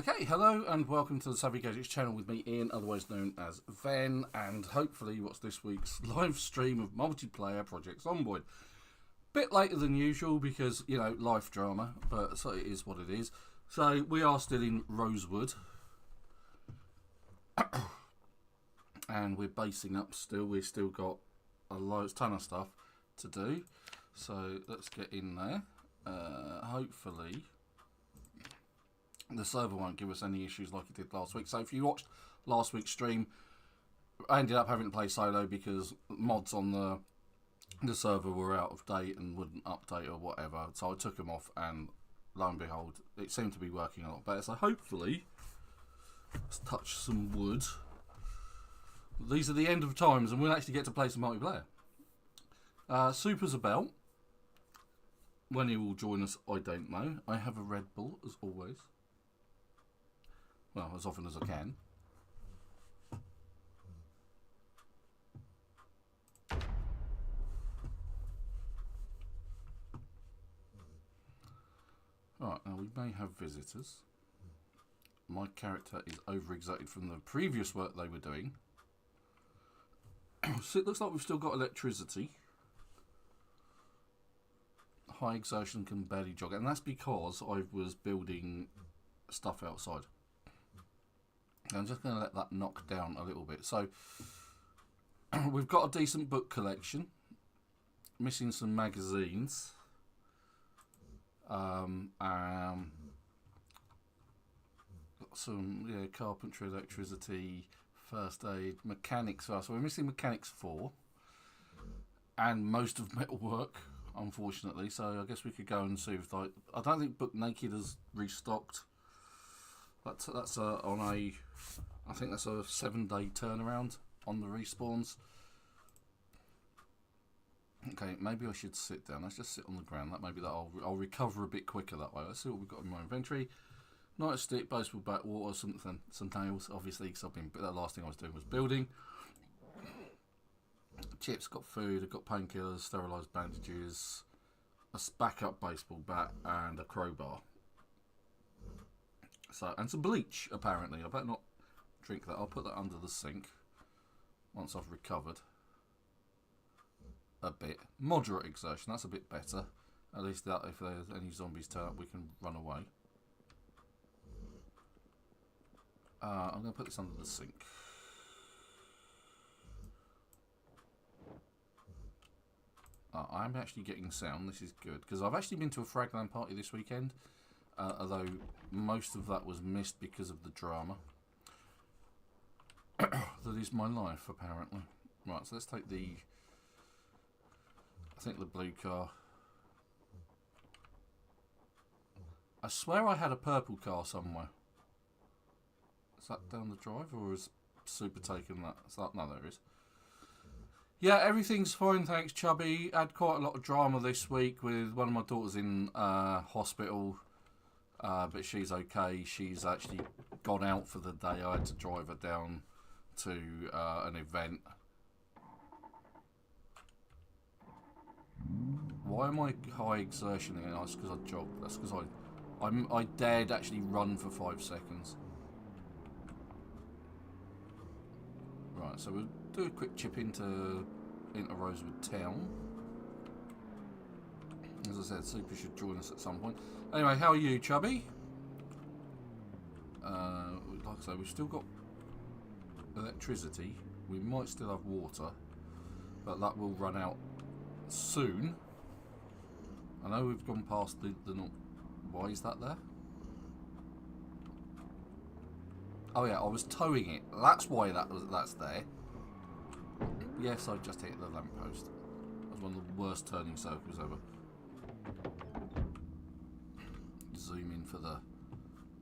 Okay, hello and welcome to the Savvy Gadgetz channel with me, Ian, otherwise known as Ven, and hopefully what's this week's live stream of multiplayer Project Zomboid. Bit later than usual because, you know, life drama, but so it is what it is. So we are still in Rosewood. And we're basing up still. We've still got a ton of stuff to do. So let's get in there. Hopefully the server won't give us any issues like it did last week. So if you watched last week's stream, I ended up having to play solo because mods on the server were out of date and wouldn't update or whatever. So I took them off, and lo and behold, it seemed to be working a lot better. So hopefully, let's touch some wood. These are the end of times, and we'll actually get to play some multiplayer. Super's about. When he will join us, I don't know. I have a Red Bull, as always. Well, as often as I can. Alright, now we may have visitors. My character is overexerted from the previous work they were doing. So it looks like we've still got electricity. High exertion, can barely jog, and that's because I was building stuff outside. I'm just going to let that knock down a little bit. So we've got a decent book collection, missing some magazines, got some carpentry, electricity, first aid, mechanics. So we're missing mechanics 4 and most of metalwork, unfortunately. So I guess we could go and see if I don't think Book Naked has restocked. That's on a, I think that's a 7-day turnaround on the respawns. Okay, maybe I should sit down. Let's just sit on the ground. That maybe I'll recover a bit quicker that way. Let's see what we've got in my inventory. Night stick, baseball bat, water, some nails, obviously, because the last thing I was doing was building. Chips, got food, I've got painkillers, sterilised bandages, a backup baseball bat, and a crowbar. So, and some bleach, apparently. I better not drink that. I'll put that under the sink once I've recovered a bit. Moderate exertion, that's a bit better. At least that if there's any zombies turn up, we can run away. I'm going to put this under the sink. I'm actually getting sound. This is good, because I've actually been to a Fragland party this weekend. Although most of that was missed because of the drama. That is my life, apparently. Right, so let's take the blue car. I swear I had a purple car somewhere. Is that down the drive, or is Super taken that? No, there is. Yeah, everything's fine, thanks, Chubby. Had quite a lot of drama this week with one of my daughters in hospital. But she's okay. She's actually gone out for the day. I had to drive her down to an event. Why am I high exertion again? That's because I jogged. That's because I dared actually run for 5 seconds. Right, so we'll do a quick chip into Rosewood Town. As I said, Super should join us at some point. Anyway, how are you, Chubby? Like I say, we've still got electricity. We might still have water, but that will run out soon. I know we've gone past the why is that there? Oh yeah, I was towing it. That's why that's there. Yes, I just hit the lamppost. That was one of the worst turning circles ever. Zoom in for the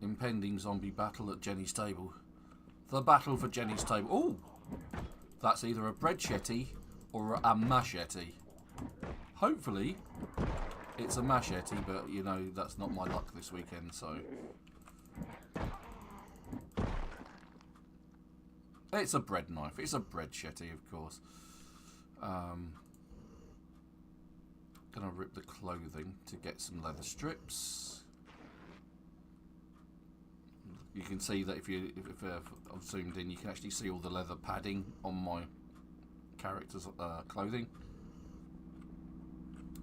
impending zombie battle at Jenny's table. The battle for Jenny's table. Oh, that's either a bread-shetty or a machete. Hopefully, it's a machete, but you know that's not my luck this weekend. So it's a bread knife. It's a bread-shetty, of course. Gonna rip the clothing to get some leather strips. You can see that if I've zoomed in, you can actually see all the leather padding on my character's clothing.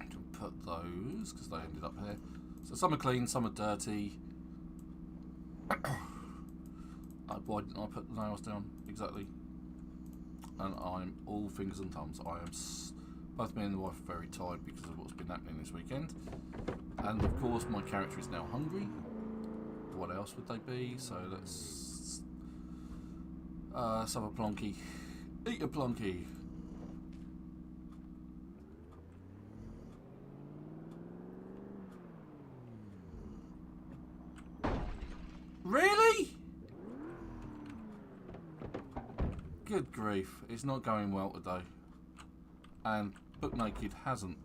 I can put those because they ended up here. So some are clean, some are dirty. Why didn't I put the nails down exactly? And I'm all fingers and thumbs. I am both me and the wife are very tired because of what's been happening this weekend. And of course, my character is now hungry. What else would they be? So let's have a plonky. Eat a plonky. Really? Good grief, it's not going well today. And Book Naked hasn't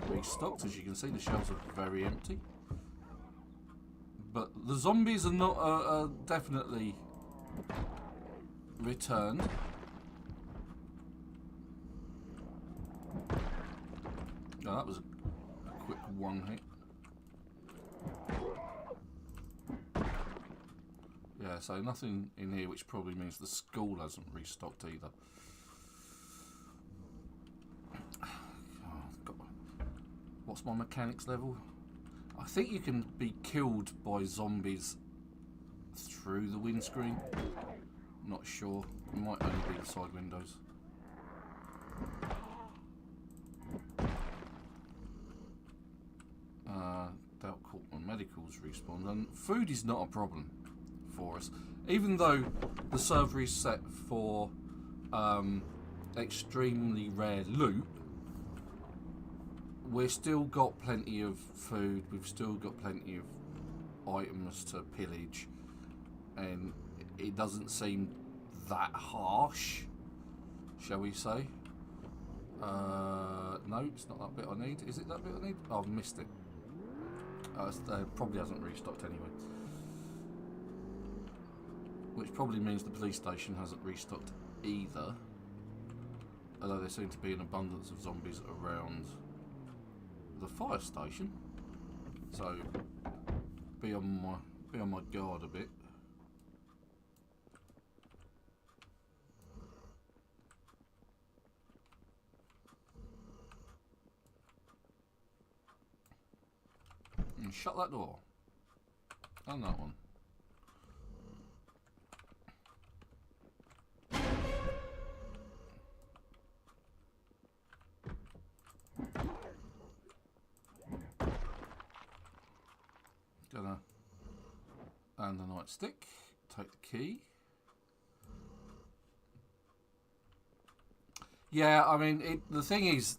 restocked. As you can see, the shelves are very empty. But the zombies are not definitely returned. No, that was a quick one hit. Yeah, so nothing in here, which probably means the school hasn't restocked either. What's my mechanics level? I think you can be killed by zombies through the windscreen. Not sure. It might only be the side windows. Doubt Cortland Medical's respawned. And food is not a problem for us. Even though the server is set for extremely rare loot, we've still got plenty of food, we've still got plenty of items to pillage, and it doesn't seem that harsh, shall we say. No, it's not that bit I need. Is it that bit I need? Oh, I've missed it. Probably hasn't restocked anyway. Which probably means the police station hasn't restocked either. Although there seem to be an abundance of zombies around the fire station, so be on my guard a bit. And shut that door. And that one. Gonna and the nightstick. Take the key. Yeah, I mean, the thing is,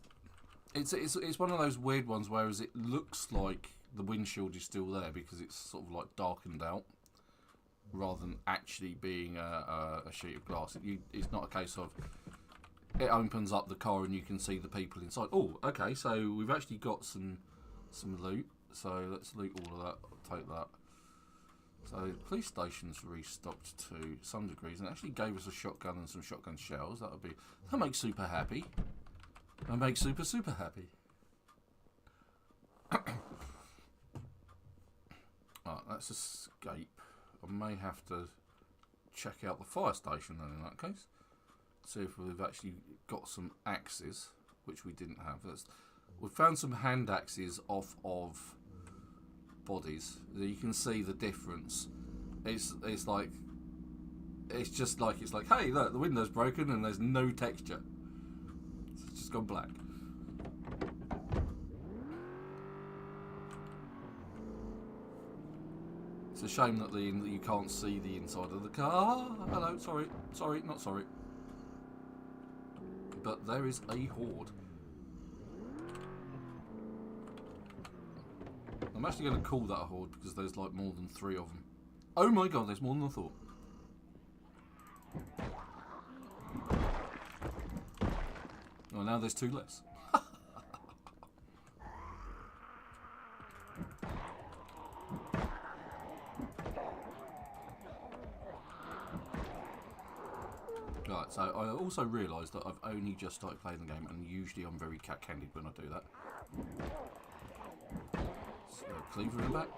it's one of those weird ones, whereas it looks like the windshield is still there because it's sort of like darkened out, rather than actually being a sheet of glass. It's not a case of it opens up the car and you can see the people inside. Oh, okay, so we've actually got some loot. So let's loot all of that. I'll take that. So the police station's restocked to some degrees, and actually gave us a shotgun and some shotgun shells. That makes Super happy. That makes Super happy. Right, let's escape. I may have to check out the fire station then in that case. See if we've actually got some axes, which we didn't have. We've found some hand axes off of bodies. You can see the difference. It's like, hey, look, the window's broken and there's no texture. It's just gone black. It's a shame that you can't see the inside of the car. Hello, sorry, not sorry. But there is a horde. I'm actually going to call that a horde because there's like more than 3 of them. Oh my god, there's more than I thought. Well, now there's 2 less. Right, so I also realised that I've only just started playing the game, and usually I'm very cat-handed when I do that. So, cleaver in the back.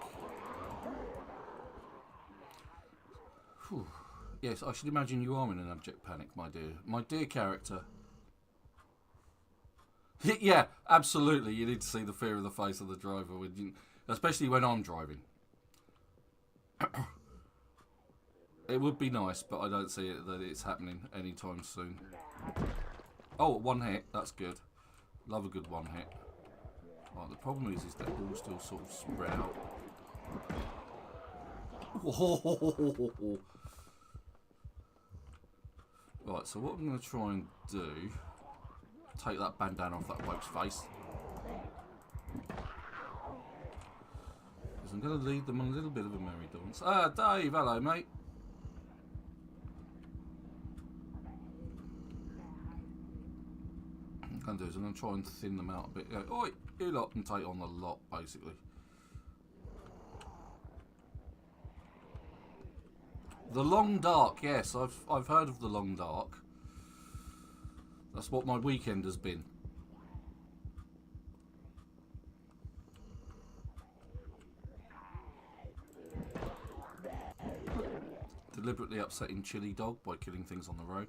Whew. Yes, I should imagine you are in an abject panic, my dear. My dear character. Yeah, absolutely. You need to see the fear of the face of the driver, especially when I'm driving. It would be nice, but I don't see it that it's happening anytime soon. Oh, one hit. That's good. Love a good one hit. Right, the problem is they're all still sort of spread out. Right, so what I'm going to try and do... Take that bandana off that bloke's face. Because I'm going to lead them on a little bit of a merry dance. Ah, Dave, hello, mate. What I'm going to do is I'm going to try and thin them out a bit. Oi, you lot can take on the lot, basically. The Long Dark, yes, I've heard of the Long Dark. That's what my weekend has been. Deliberately upsetting Chili Dog by killing things on the road.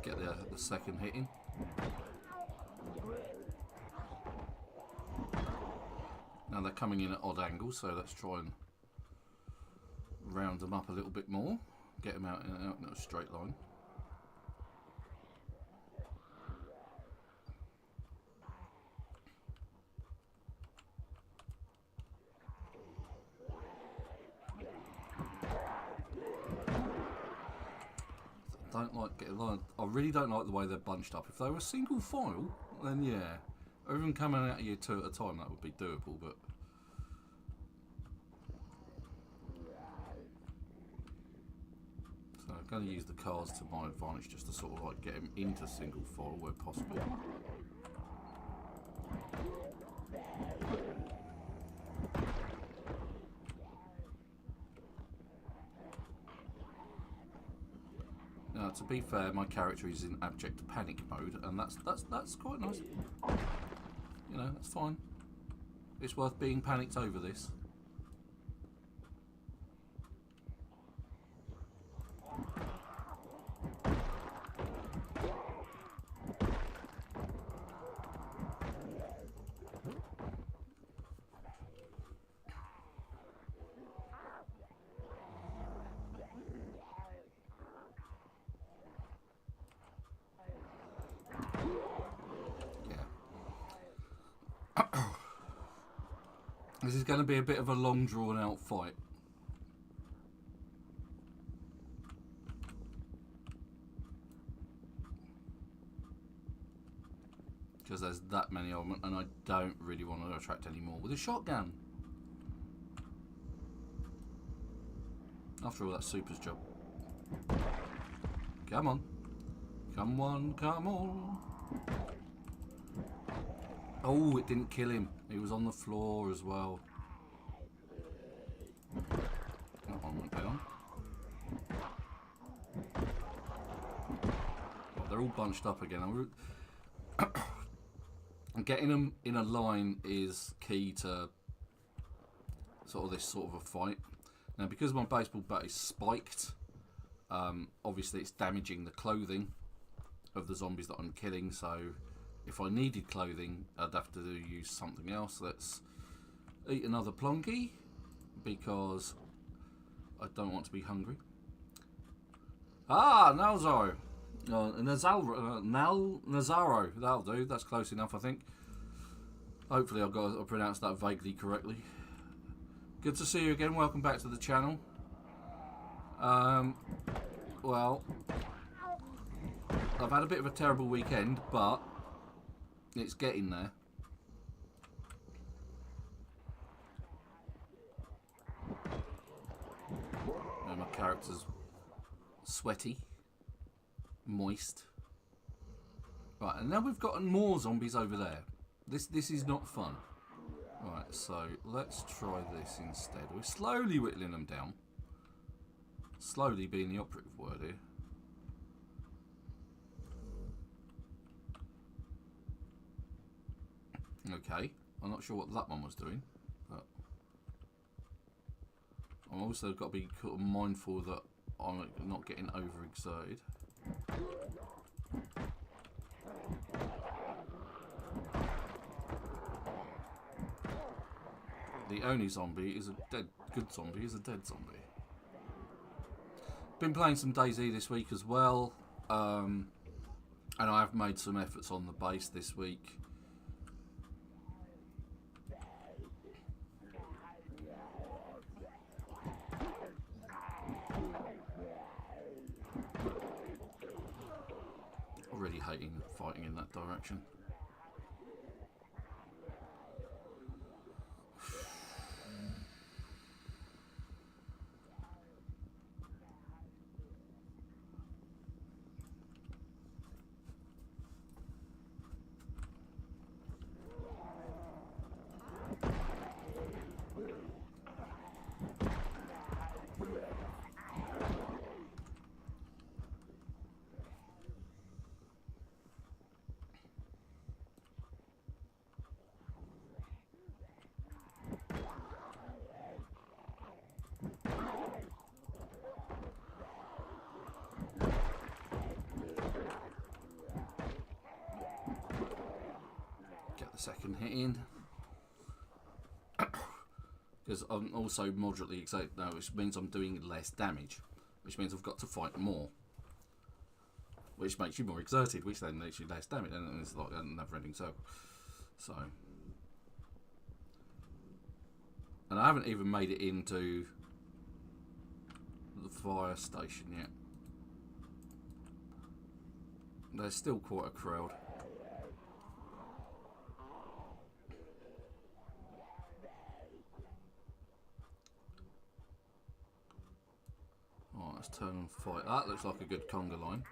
Get the second hit in. Now they're coming in at odd angles, so let's try and round them up a little bit more. Get them out in a straight line. I really don't like the way they're bunched up. If they were single file, then yeah. Everyone coming at you two at a time, that would be doable, but... So I'm going to use the cars to my advantage just to sort of like get them into single file where possible. Now, to be fair, my character is in abject panic mode, and that's quite nice. You know, that's fine. It's worth being panicked over this. This is going to be a bit of a long drawn out fight. Because there's that many of them and I don't really want to attract any more with a shotgun. After all, that's Super's job. Come on. Come on, come on. Oh, it didn't kill him. He was on the floor as well. That one went down. Oh, they're all bunched up again. And getting them in a line is key to sort of this sort of a fight. Now, because my baseball bat is spiked, obviously it's damaging the clothing of the zombies that I'm killing, so if I needed clothing, I'd have to use something else. Let's eat another plonky, because I don't want to be hungry. Ah, Nalzaro. Nazaro. That'll do. That's close enough, I think. Hopefully I pronounced that vaguely correctly. Good to see you again. Welcome back to the channel. Well, I've had a bit of a terrible weekend, but it's getting there. And my character's sweaty, moist. Right, and now we've got more zombies over there. This is not fun. Right, so let's try this instead. We're slowly whittling them down. Slowly being the operative word here. Okay, I'm not sure what that one was doing, but I'm also got to be mindful that I'm not getting overexerted. The only zombie is a good zombie is a dead zombie. Been playing some DayZ this week as well, and I have made some efforts on the base this week. Really hating fighting in that direction. Second hit in because I'm also moderately excited now, which means I'm doing less damage, which means I've got to fight more, which makes you more exerted, which then makes you less damage, and it's like a never-ending circle. So, and I haven't even made it into the fire station yet. There's still quite a crowd. Let's turn and fight. That looks like a good conga line.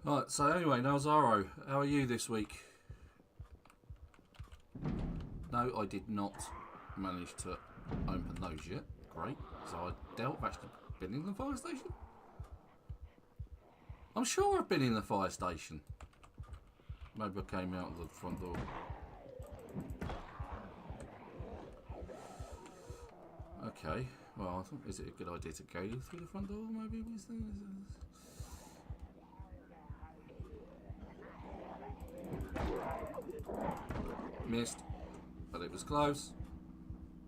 Right, so anyway, now Zaro, how are you this week? No, I did not manage to open those yet. Great. So I doubt I've actually been in the fire station? I'm sure I've been in the fire station. Maybe I came out of the front door. Okay, well, is it a good idea to go through the front door? Maybe missed, but it was close.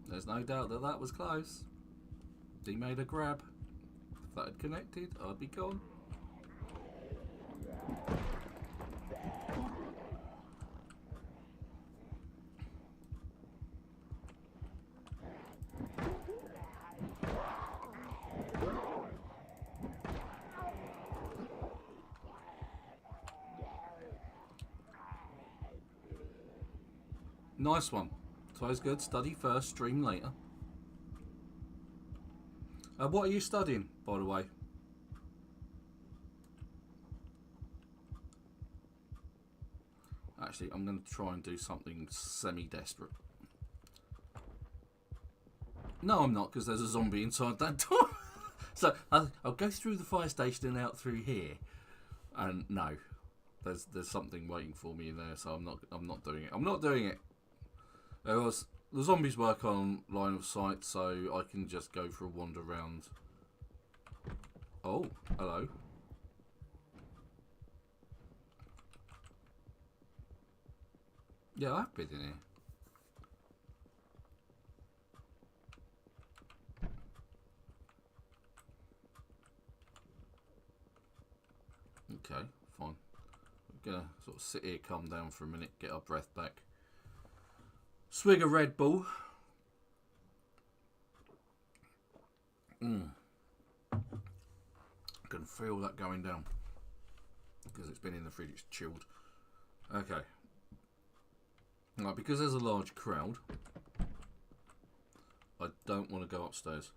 There's no doubt that that was close. He made a grab. If that had connected, I'd be gone. Nice one. So it's good. Study first, stream later. What are you studying, by the way? Actually, I'm going to try and do something semi-desperate. No, I'm not, because there's a zombie inside that door. So I'll go through the fire station and out through here. And no, there's something waiting for me in there, so I'm not doing it. I'm not doing it. The zombies work on line of sight, so I can just go for a wander around. Oh, hello. Yeah, I've been in here. Okay, fine. We're gonna sort of sit here, calm down for a minute, get our breath back. Swig a Red Bull. I can feel that going down because it's been in the fridge, it's chilled. Okay. Right, because there's a large crowd, I don't want to go upstairs.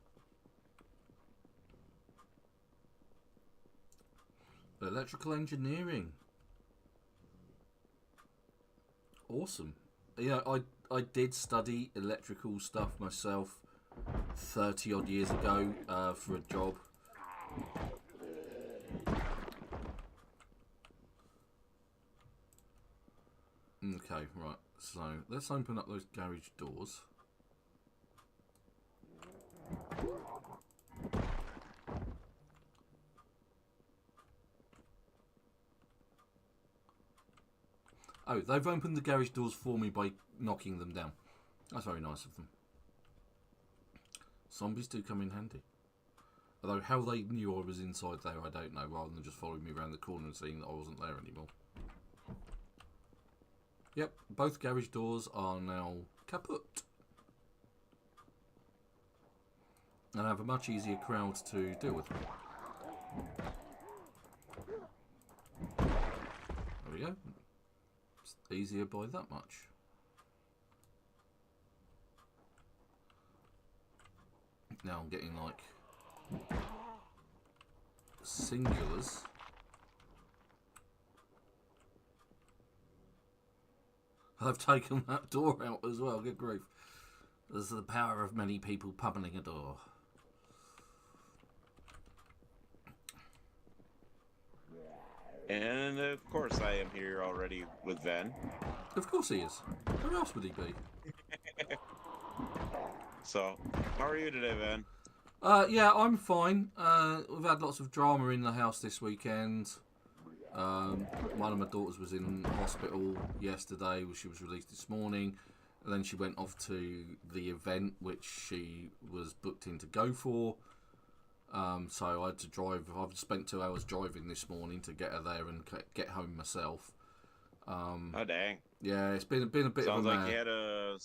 Electrical engineering. Awesome. Yeah, I did study electrical stuff myself 30 odd years ago for a job. Okay, right. So let's open up those garage doors. Oh, they've opened the garage doors for me by knocking them down. That's very nice of them. Zombies do come in handy. Although how they knew I was inside there, I don't know, rather than just following me around the corner and seeing that I wasn't there anymore. Yep, both garage doors are now kaput. And have a much easier crowd to deal with. There we go. It's easier by that much. Now I'm getting like singulars. I've taken that door out as well, good grief. There's the power of many people pummeling a door. And of course I am here already with Ven. Of course he is. Where else would he be? So, how are you today, Ven? Yeah, I'm fine. We've had lots of drama in the house this weekend. One of my daughters was in hospital yesterday. She was released this morning. And then she went off to the event which she was booked in to go for. So I had to drive. I've spent 2 hours driving this morning to get her there and get home myself. Oh dang! Yeah, it's been a bit Sounds of a like you had a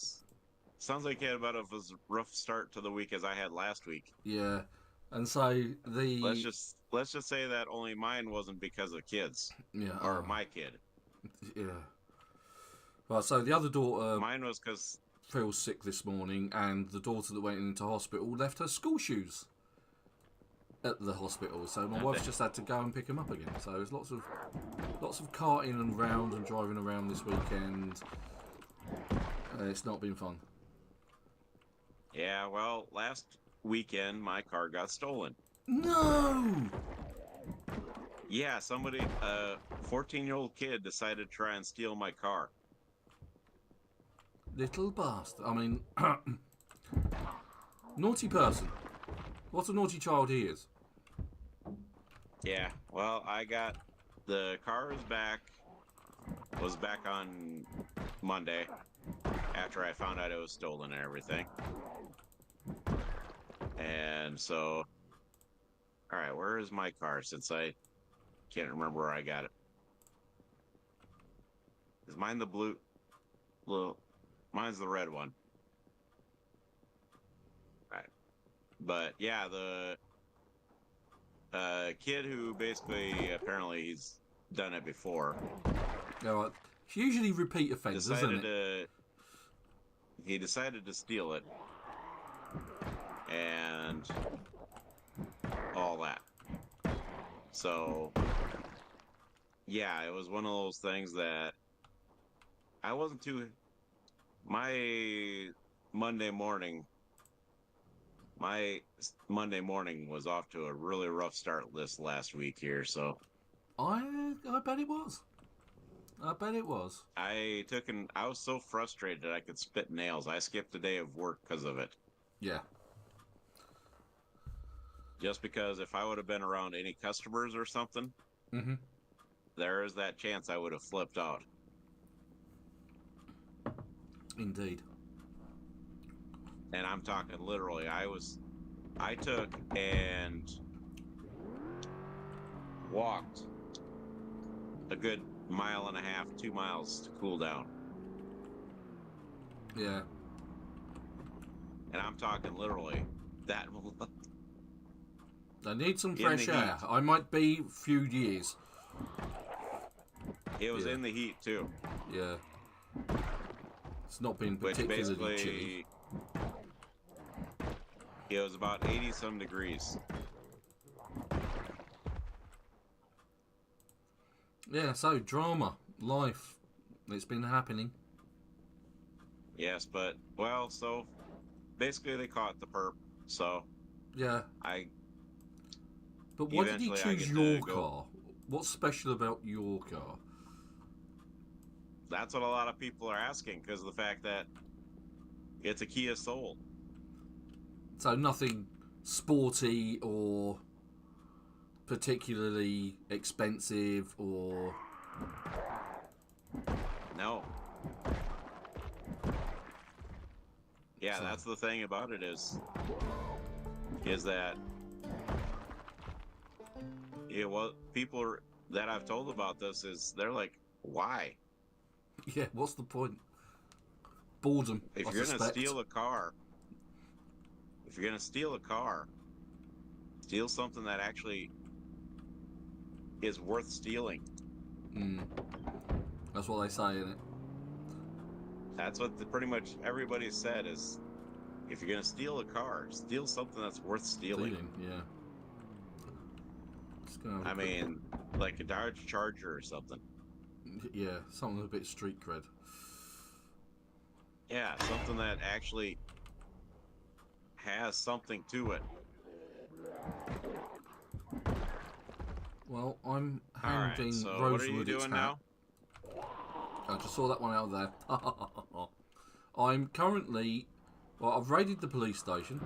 sounds like you had about as rough start to the week as I had last week. yeah, and so Let's just say that only mine wasn't because of kids or my kid. Yeah. Right, so the other daughter Mine was because feels sick this morning, and the daughter that went into hospital left her school shoes at the hospital, so my wife's just had to go and pick them up again. So there's lots of carting and round and driving around this weekend. It's not been fun. Yeah, well, last weekend my car got stolen. No! Yeah, somebody, a 14-year-old kid decided to try and steal my car. Little bastard. I mean, naughty person. What a naughty child he is. Yeah, well, the car was back on Monday after I found out it was stolen and everything. And so, all right, where is my car since I can't remember where I got it? Is mine the blue? Mine's the red one. Right. But yeah, the kid who basically apparently he's done it before. No, it's usually repeat offenders, isn't it? He decided to steal it and all that. So yeah, it was one of those things that I wasn't too. My Monday morning was off to a really rough start this last week here, so I bet it was. I bet it was. I was so frustrated I could spit nails. I skipped a day of work because of it. Yeah. Just because if I would have been around any customers or something, there is that chance I would have flipped out. Indeed. And I'm talking literally. I took and walked a good 1.5 miles, 2 miles to cool down. Yeah. And I'm talking literally that. I need some fresh air. I might be a few years. It was in the heat too. Yeah. It's not been particularly chilly. It was about 80 some degrees. Yeah, so drama, life, it's been happening. Yes, but well, so basically they caught the perp. So Yeah. I But why did he eventually I choose get your to go. car? What's special about your car? That's what a lot of people are asking because of the fact that it's a Kia Soul. So nothing sporty or particularly expensive or... No. Yeah, So- that's the thing about it is that what people that I've told about this is they're like, why? Yeah, what's the point? Boredom, If I you're gonna suspect. steal a car, if you're gonna steal a car, steal something that actually is worth stealing. Mm. That's what they say, isn't it? That's what pretty much everybody said is, if you're gonna steal a car, steal something that's worth stealing. Yeah. Just gonna have a I quick mean, like a Dodge Charger or something. Yeah, something with a bit of street cred. Yeah, something that actually has something to it. Well, I'm All right, handing so Rosewood what are you its doing hat. now? I just saw that one out there. I'm currently... Well, I've raided the police station.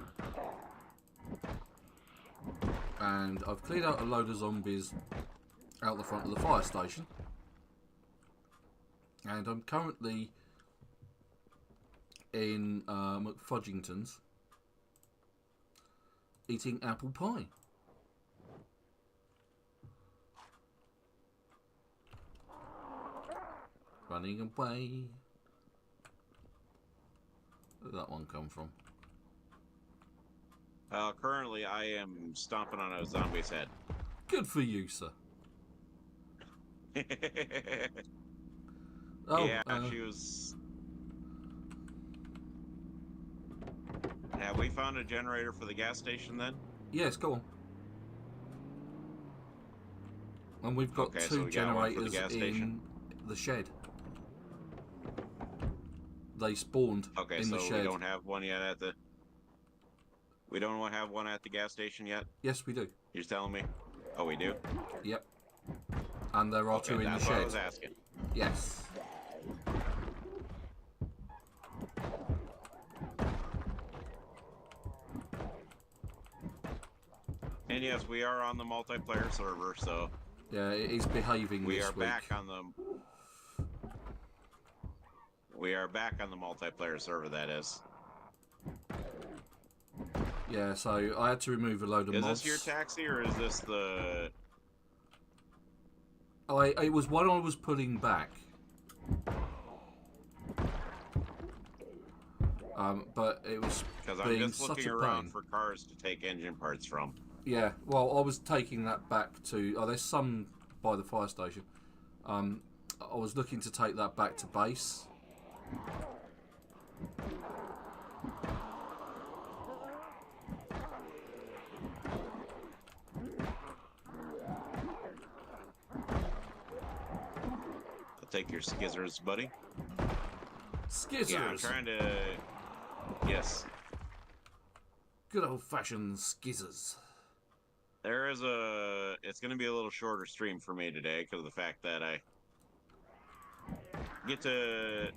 And I've cleared out a load of zombies out the front of the fire station. And I'm currently in McFudgington's eating apple pie. Running away. Where did that one come from? Currently, I am stomping on a zombie's head. Good for you, sir. Oh, yeah, she was... Have we found a generator for the gas station then? yes, go on. And we've got Okay, so two we got one for the generators gas in station. the shed. They spawned Okay, in so the shed. we don't have one yet at the... We don't have one at the gas station yet? Yes, we do. You're telling me? Oh, we do? Yep. And there are Okay, two in the that's what I shed. was asking. Yes. And yes, we are on the multiplayer server, so Yeah, it is behaving we this are week. back on the... We are back on the multiplayer server, that is. Yeah, so I had to remove a load of Is mods. this your taxi, or is this the... It was one I was putting back. But it was Because I'm being just such looking a around pain. for cars to take engine parts from. Yeah, well, I was taking that back to... Oh, there's some by the fire station. I was looking to take that back to base. I'll take your skizzers, buddy. Skizzers! Yeah, I'm trying to... Yes. Good old-fashioned skizzers. There is a... It's going to be a little shorter stream for me today because of the fact that I get to...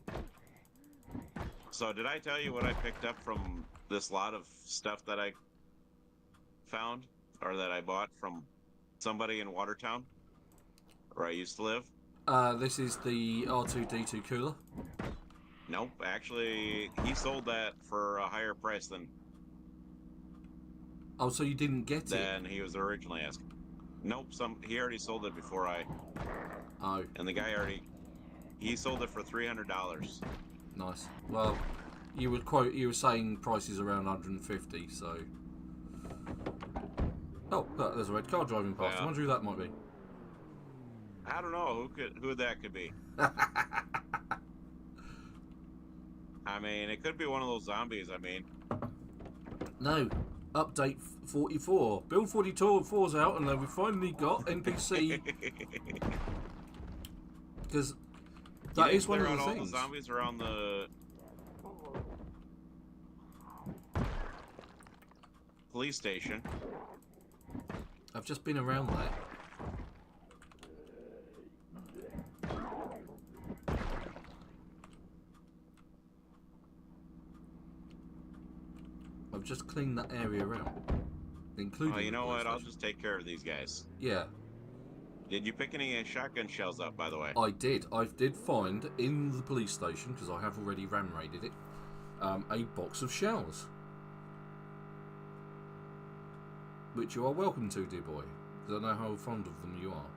So did I tell you what I picked up from this lot of stuff that I found? Or that I bought from somebody in Watertown? Where I used to live? This is the R2-D2 cooler. Nope, actually, he sold that for a higher price than Oh, so you didn't get it? he was originally asking. Nope, he already sold it before I... Oh, And the guy already... He sold it for $300. nice. Well, you were saying prices around 150, so... Oh, look, there's a red car driving past. I Yeah. wonder who that might be. I don't know who that could be. I mean, it could be one of those zombies. I mean, No, update 44. Build 44's out, and then we finally got NPC. Because that is one of the all things. the zombies around the. police station. I've just been around there. I've just cleaned that area out, including. Oh, you know the what? I'll PlayStation. just take care of these guys. Yeah, Did you pick any shotgun shells up, by the way? I did. I did find in the police station, because I have already ram raided it, a box of shells, which you are welcome to, dear boy, because I know how fond of them you are.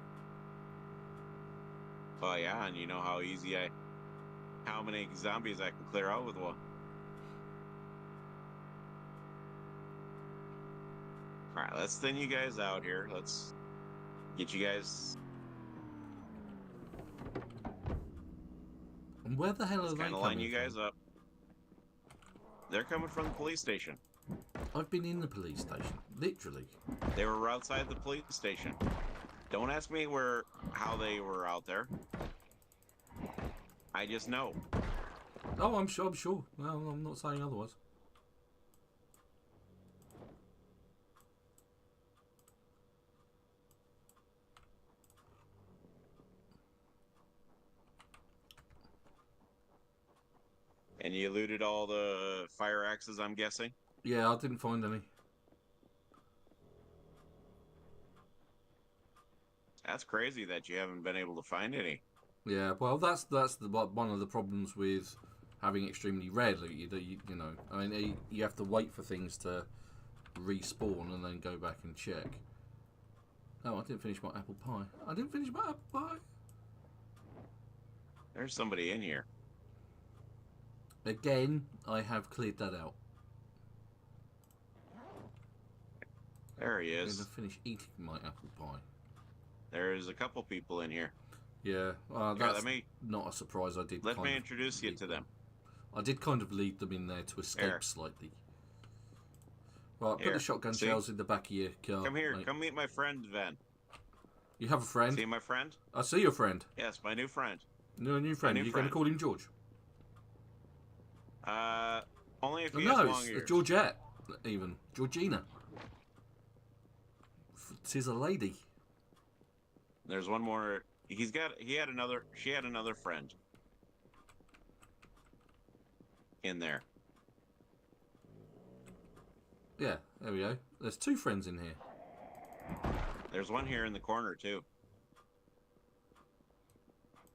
Oh yeah, and you know how many zombies I can clear out with one. All right, let's thin you guys out here. Let's get you guys. And where the hell are Let's they kind of coming line you guys from? up. They're coming from the police station. I've been in the police station, literally. They were outside the police station. Don't ask me how they were out there. I just know. Oh, I'm sure. Well, I'm not saying otherwise. And you looted all the fire axes, I'm guessing? Yeah, I didn't find any. That's crazy that you haven't been able to find any. Yeah, well, that's one of the problems with having extremely rare loot. You know, I mean, you have to wait for things to respawn and then go back and check. Oh, I didn't finish my apple pie. There's somebody in here. Again, I have cleared that out. There he I'm is. going to finish eating my apple pie. There's a couple people in here. Yeah, that's not a surprise. Let me introduce you to them. I did kind of lead them in there to escape Here. slightly. Right, put Here. the shotgun See? shells in the back of your car. Come here. mate. Come meet my friend, Ven. You have a friend? See my friend? I see your friend. Yes, my new friend. No, new friend. new You're going to friend. call him George? Only if Oh, he has no, long it's ears. Georgette, even. Georgina. Tis a lady. There's one more. She had another friend in there. Yeah, there we go. There's two friends in here. There's one here in the corner too.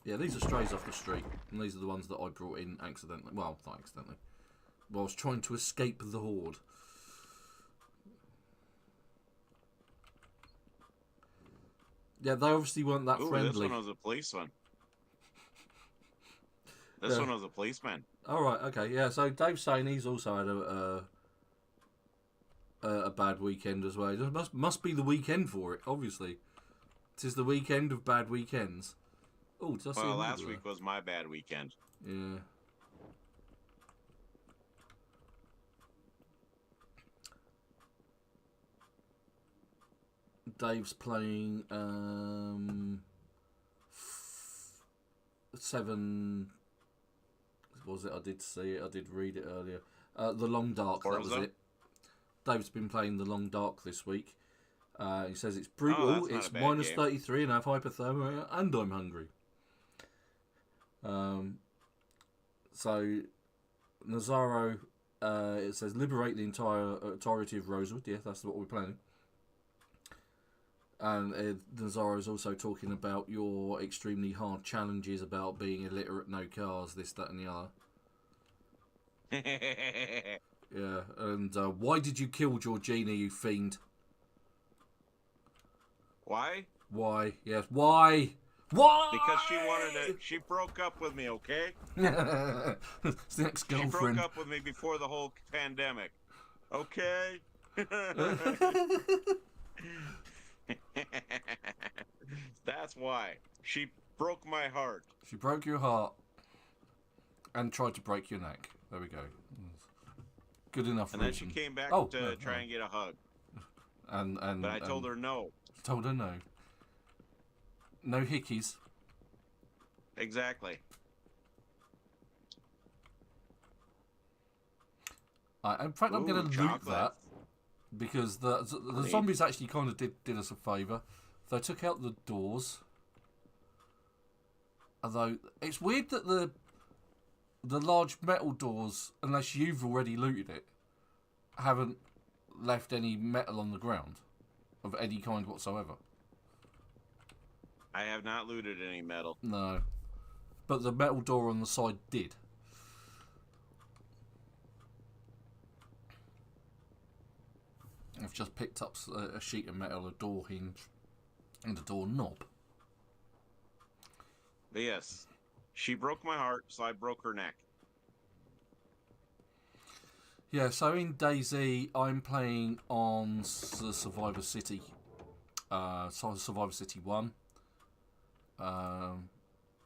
Yeah, these are strays off the street. And these are the ones that I brought in accidentally. Well, not accidentally. Whilst trying to escape the horde. Yeah, they obviously weren't that Ooh, friendly. this one was a policeman. This one was a policeman. All right, okay, yeah. So Dave's saying he's also had a bad weekend as well. It must be the weekend for it. Obviously, it is the weekend of bad weekends. Oh, did I see Well, another last week was my bad weekend. Yeah. Dave's playing 7. What was it? I did see it. I did read it earlier. The Long Dark. That was it. Dave's been playing The Long Dark this week. He says it's brutal. It's minus 33 and I have hypothermia and I'm hungry. So Nazaro, it says liberate the entirety of Rosewood. Yeah, that's what we're planning. And Nazaro is also talking about your extremely hard challenges about being illiterate, no cars, this, that, and the other. Yeah, and why did you kill Georgina, you fiend? Why? Why? Yes, why? Why? Because she wanted it. She broke up with me, okay? It's the ex-girlfriend. She broke up with me before the whole pandemic. Okay? That's why. She broke my heart. She broke your heart and tried to break your neck. There we go. Good enough And reason. then she came back to try and get a hug. But I told her no. Told her no. No hickeys. Exactly. In fact, I'm going to loot that. because the zombies actually kind of did us a favour. They took out the doors. Although it's weird that the large metal doors, unless you've already looted it, haven't left any metal on the ground of any kind whatsoever. I have not looted any metal. No, but the metal door on the side did. I've just picked up a sheet of metal, a door hinge, and a door knob. But yes, she broke my heart, so I broke her neck. Yeah, so in DayZ, I'm playing on the Survivor City. Survivor City 1.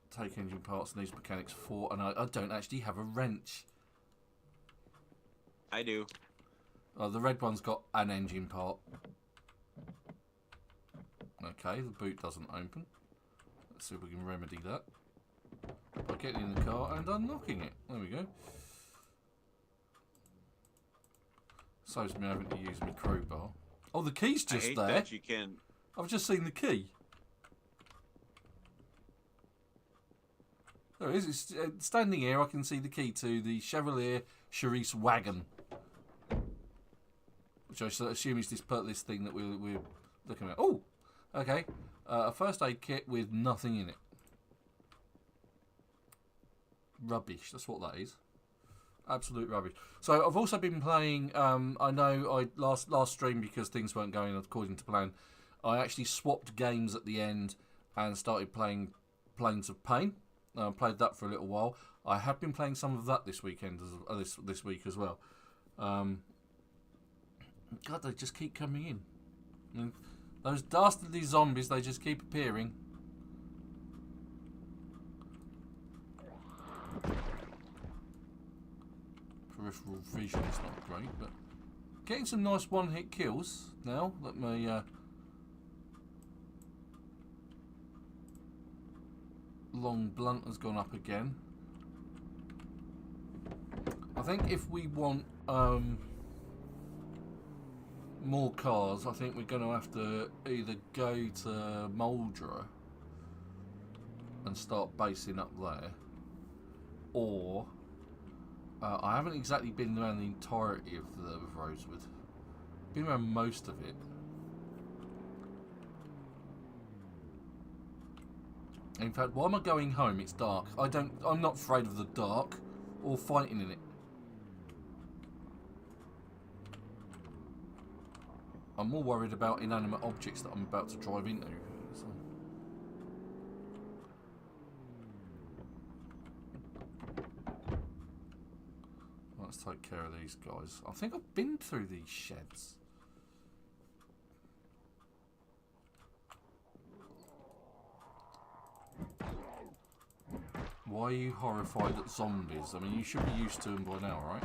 Take engine parts, needs mechanics 4, and I don't actually have a wrench. I do. The red one's got an engine part. Okay, the boot doesn't open. Let's see if we can remedy that by getting in the car and unlocking it. There we go. Saves me having to use my crowbar. Oh, the key's just I hate there. that you can. I've just seen the key. There it is. It's, standing here, I can see the key to the Chevrolet Charisse wagon, which I assume is this thing that we're looking at. Oh, okay. A first aid kit with nothing in it. Rubbish. That's what that is. Absolute rubbish. So I've also been playing. I know I last stream, because things weren't going according to plan, I actually swapped games at the end and started playing Planes of Pain. Played that for a little while. I have been playing some of that this weekend, this week as well. God, they just keep coming in. I mean, those dastardly zombies, they just keep appearing. Peripheral vision is not great, but getting some nice one-hit kills now. Let me long blunt has gone up again. I think if we want more cars, I think we're going to have to either go to Moldra and start basing up there, or I haven't exactly been around the entirety of the Rosewood. Been around most of it. In fact, why am I going home? It's dark. I'm not afraid of the dark or fighting in it. I'm more worried about inanimate objects that I'm about to drive into. So. Let's take care of these guys. I think I've been through these sheds. Why are you horrified at zombies? I mean, you should be used to them by now, right?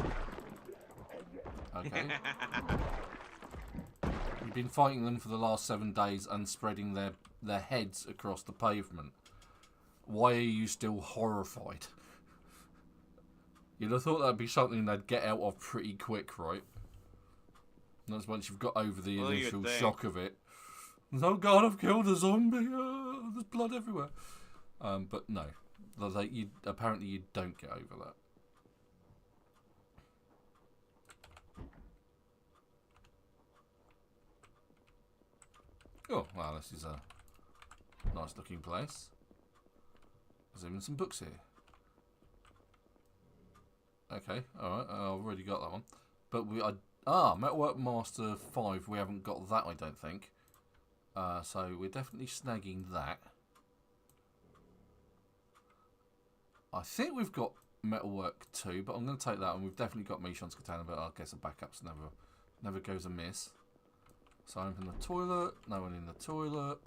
Okay. You've been fighting them for the last 7 days and spreading their heads across the pavement. Why are you still horrified? You'd have thought that'd be something they'd get out of pretty quick, right? And that's once you've got over the initial shock of it. Oh God, I've killed a zombie! There's blood everywhere. But no. Apparently you don't get over that. Oh, wow, this is a nice looking place. There's even some books here. Okay, alright, I've already got that one. But Metalwork Master 5, we haven't got that, I don't think. So we're definitely snagging that. I think we've got Metalwork 2, but I'm going to take that, and we've definitely got Michon's Katana, but I guess a backup's never goes amiss. So open the toilet, no one in the toilet.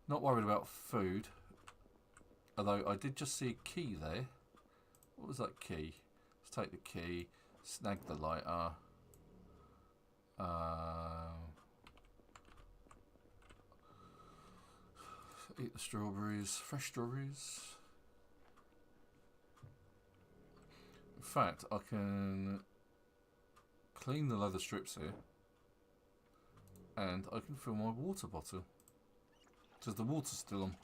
Not worried about food. Although I did just see a key there. What was that key? Let's take the key, snag the lighter. Eat the strawberries, fresh strawberries. In fact, I can clean the leather strips here. and I can fill my water bottle. Because the water's still on.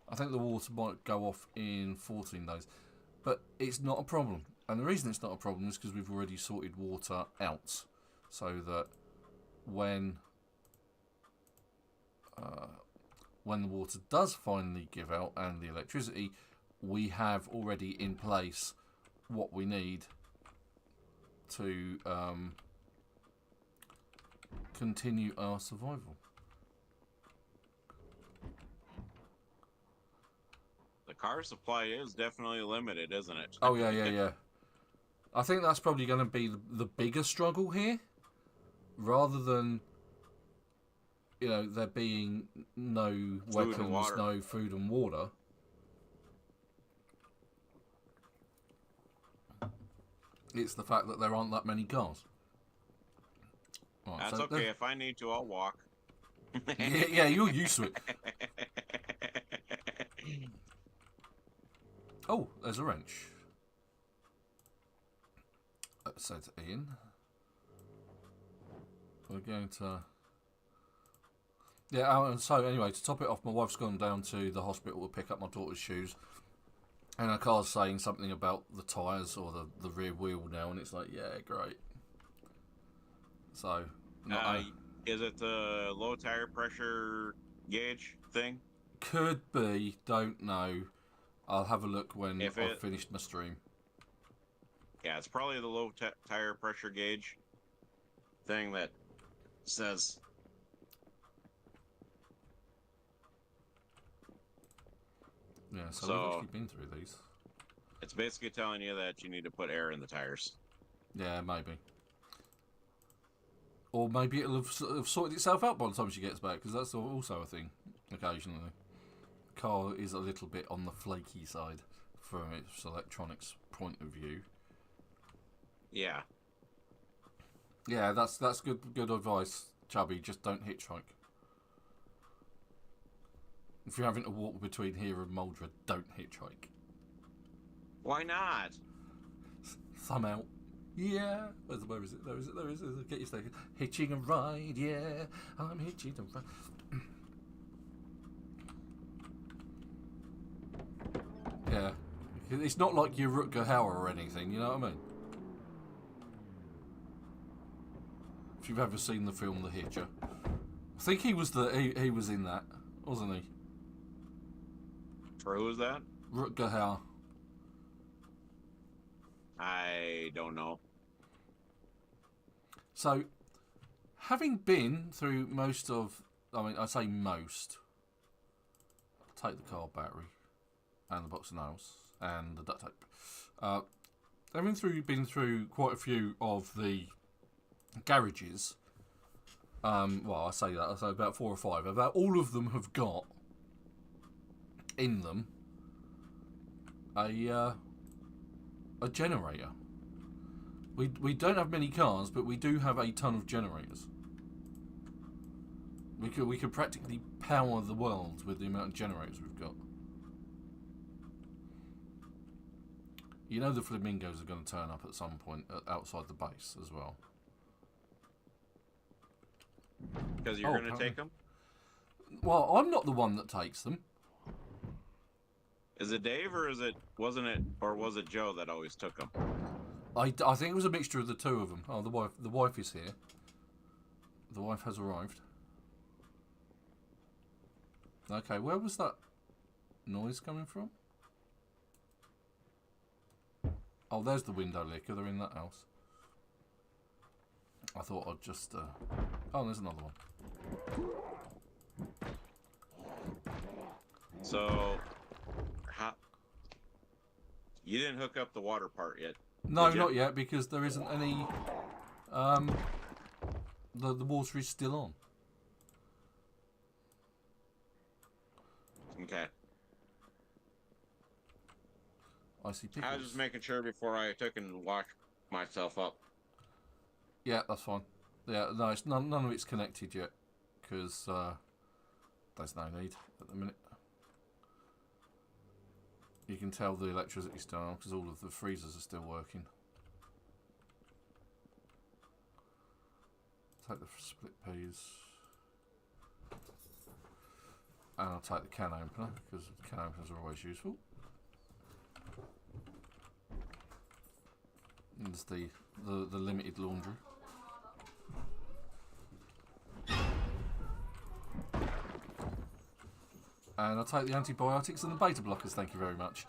I think the water might go off in 14 days. But it's not a problem. And the reason it's not a problem is because we've already sorted water out. So that when the water does finally give out and the electricity, we have already in place what we need to continue our survival. The car supply is definitely limited, isn't it? Oh, yeah. I think that's probably going to be the bigger struggle here. Rather than, you know, there being no weapons, no food and water. It's the fact that there aren't that many cars. Right, that's okay. If I need to, I'll walk. yeah, you're used to it. Oh, there's a wrench. Said Ian. We're going to... Yeah, so anyway, to top it off, my wife's gone down to the hospital to pick up my daughter's shoes. And her car's saying something about the tyres or the rear wheel now, and it's like, yeah, great. So... is it the low tire pressure gauge thing? Could be, don't know. I'll have a look when I've finished my stream. Yeah, it's probably the low tire pressure gauge thing that says... Yeah, so we've actually been through these. It's basically telling you that you need to put air in the tires. Yeah, maybe. Or maybe it'll have sorted itself out by the time she gets back, because that's also a thing, occasionally. The car is a little bit on the flaky side from its electronics point of view. Yeah. Yeah, that's good advice, Chubby. Just don't hitchhike. If you're having to walk between here and Mouldred, don't hitchhike. Why not? Somehow. Yeah. Where is it? There is it. Get your station. Hitching a ride, yeah. I'm hitching a ride. Yeah. It's not like you're Rutger Hauer or anything, you know what I mean? If you've ever seen the film The Hitcher. I think he was he was in that, wasn't he? For who was that? Rutger Hauer. I don't know. So, having been through most of... I mean, I say most. I'll take the car battery and the box of nails and the duct tape. Having been through quite a few of the garages... well, I say about 4 or 5. About all of them have got in them a generator. We don't have many cars, but we do have a ton of generators. We could practically power the world with the amount of generators we've got. You know the flamingos are going to turn up at some point outside the base as well. Because you're going to take them? Well, I'm not the one that takes them. Is it Dave or was it Joe that always took them? I think it was a mixture of the two of them. Oh, the wife is here. The wife has arrived. Okay, where was that noise coming from? Oh, there's the window licker. They're in that house. I thought I'd just... Oh, there's another one. So... You didn't hook up the water part yet? No, not yet, because there isn't any... The water is still on. Okay. I see pickles. I was just making sure before I took and washed myself up. Yeah, that's fine. Yeah, no, it's none of it's connected yet, because there's no need at the minute. You can tell the electricity's still on because all of the freezers are still working. Take the split peas. And I'll take the can opener, because can openers are always useful. There's the limited laundry. And I'll take the antibiotics and the beta blockers, thank you very much.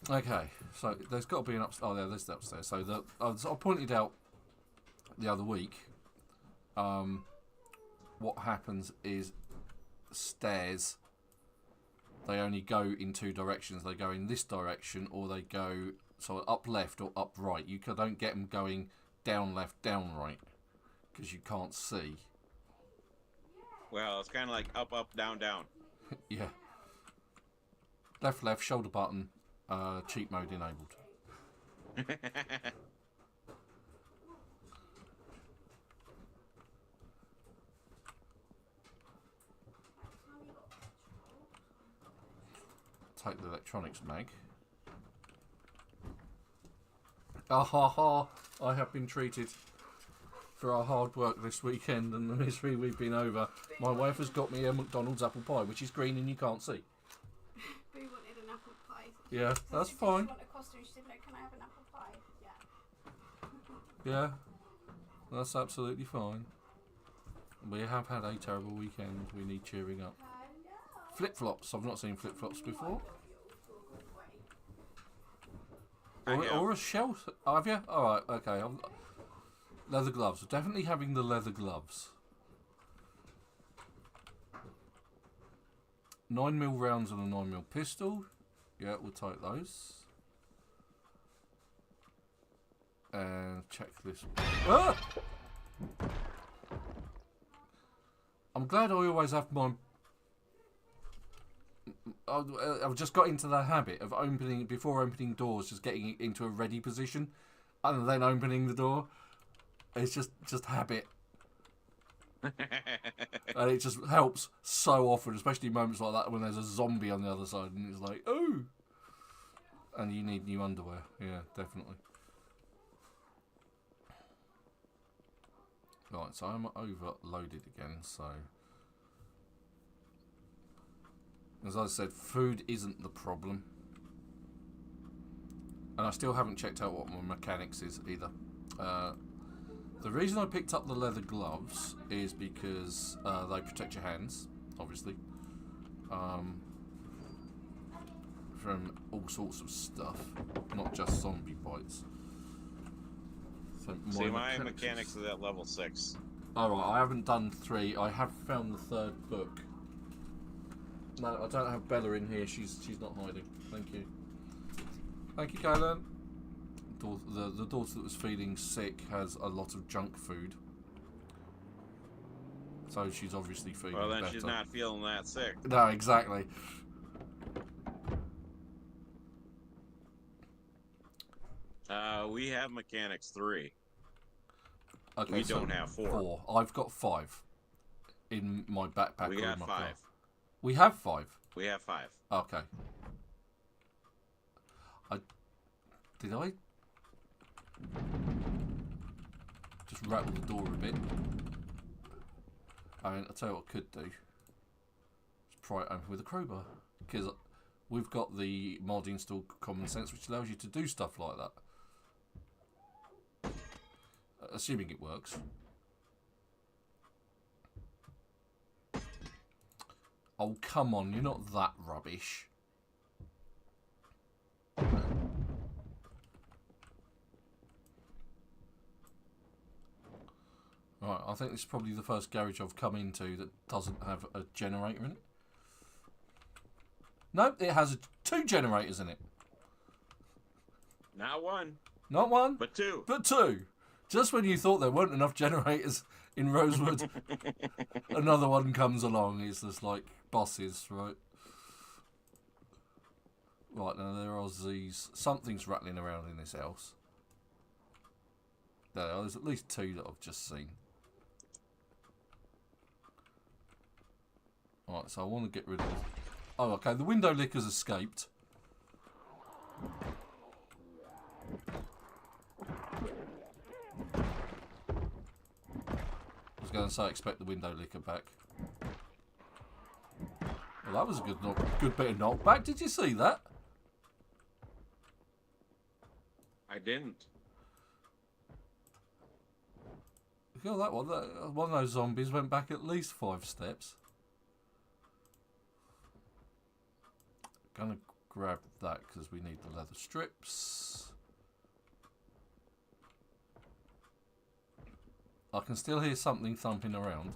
Okay, so there's got to be an upstairs. Oh, there's the upstairs. So I pointed out the other week, what happens is stairs, they only go in two directions. They go in this direction, or they go up left or up right. You don't get them going down left, down right, because you can't see. Well, it's kind of like up, up, down, down. Yeah. Left, left, shoulder button, cheat mode enabled. Take the electronics mag. Ah ha ha! I have been treated for our hard work this weekend and the misery we've been over. My wife has got me a McDonald's apple pie, which is green and you can't see. We wanted an apple pie. Yeah, So that's she fine. Did want a costume? She said, "No, can I have an apple pie?" Yeah. Yeah, that's absolutely fine. We have had a terrible weekend. We need cheering up. Flip-flops. I've not seen flip-flops before. Or a shell. Have you? Alright, okay. Leather gloves. Definitely having the leather gloves. 9mm rounds and a 9mm pistol. Yeah, we'll take those. And check this. Ah! I'm glad I always have my... I've just got into the habit of opening, before opening doors, just getting it into a ready position and then opening the door. It's just habit. And it just helps so often, especially in moments like that when there's a zombie on the other side and it's like, oh! And you need new underwear. Yeah, definitely. Right, so I'm overloaded again, so... As I said, food isn't the problem. And I still haven't checked out what my mechanics is either. The reason I picked up the leather gloves is because they protect your hands, obviously. From all sorts of stuff, not just zombie bites. So See, my mechanics is at level 6. Alright, I haven't done 3. I have found the 3rd book. No, I don't have Bella in here. She's not hiding. Thank you. Thank you, Kaylin. The daughter that was feeling sick has a lot of junk food. So she's obviously feeling better. Well, then she's not feeling that sick. No, exactly. We have mechanics 3. Okay, we don't have 4. I've got 5 in my backpack. We got 5. Car. We have 5. We have 5. Okay. Did I just rattle the door a bit? I mean, I'll tell you what I could do. Just pry it open with a crowbar. Because we've got the mod installed Common Sense, which allows you to do stuff like that. Assuming it works. Oh, come on, you're not that rubbish. Right, I think this is probably the first garage I've come into that doesn't have a generator in it. Nope, it has 2 generators in it. Not 1. Not 1. But 2. But 2. Just when you thought there weren't enough generators in Rosewood, another one comes along. It's just like bosses, right? Right, now there are these... Something's rattling around in this house. There's at least 2 that I've just seen. Right, so I want to get rid of this. Oh, okay, the window licker's escaped. I was going to say, expect the window licker back. Well, that was a good bit of knockback. Did you see that? I didn't. Look at that one. One of those zombies went back at least 5 steps. Gonna grab that because we need the leather strips. I can still hear something thumping around.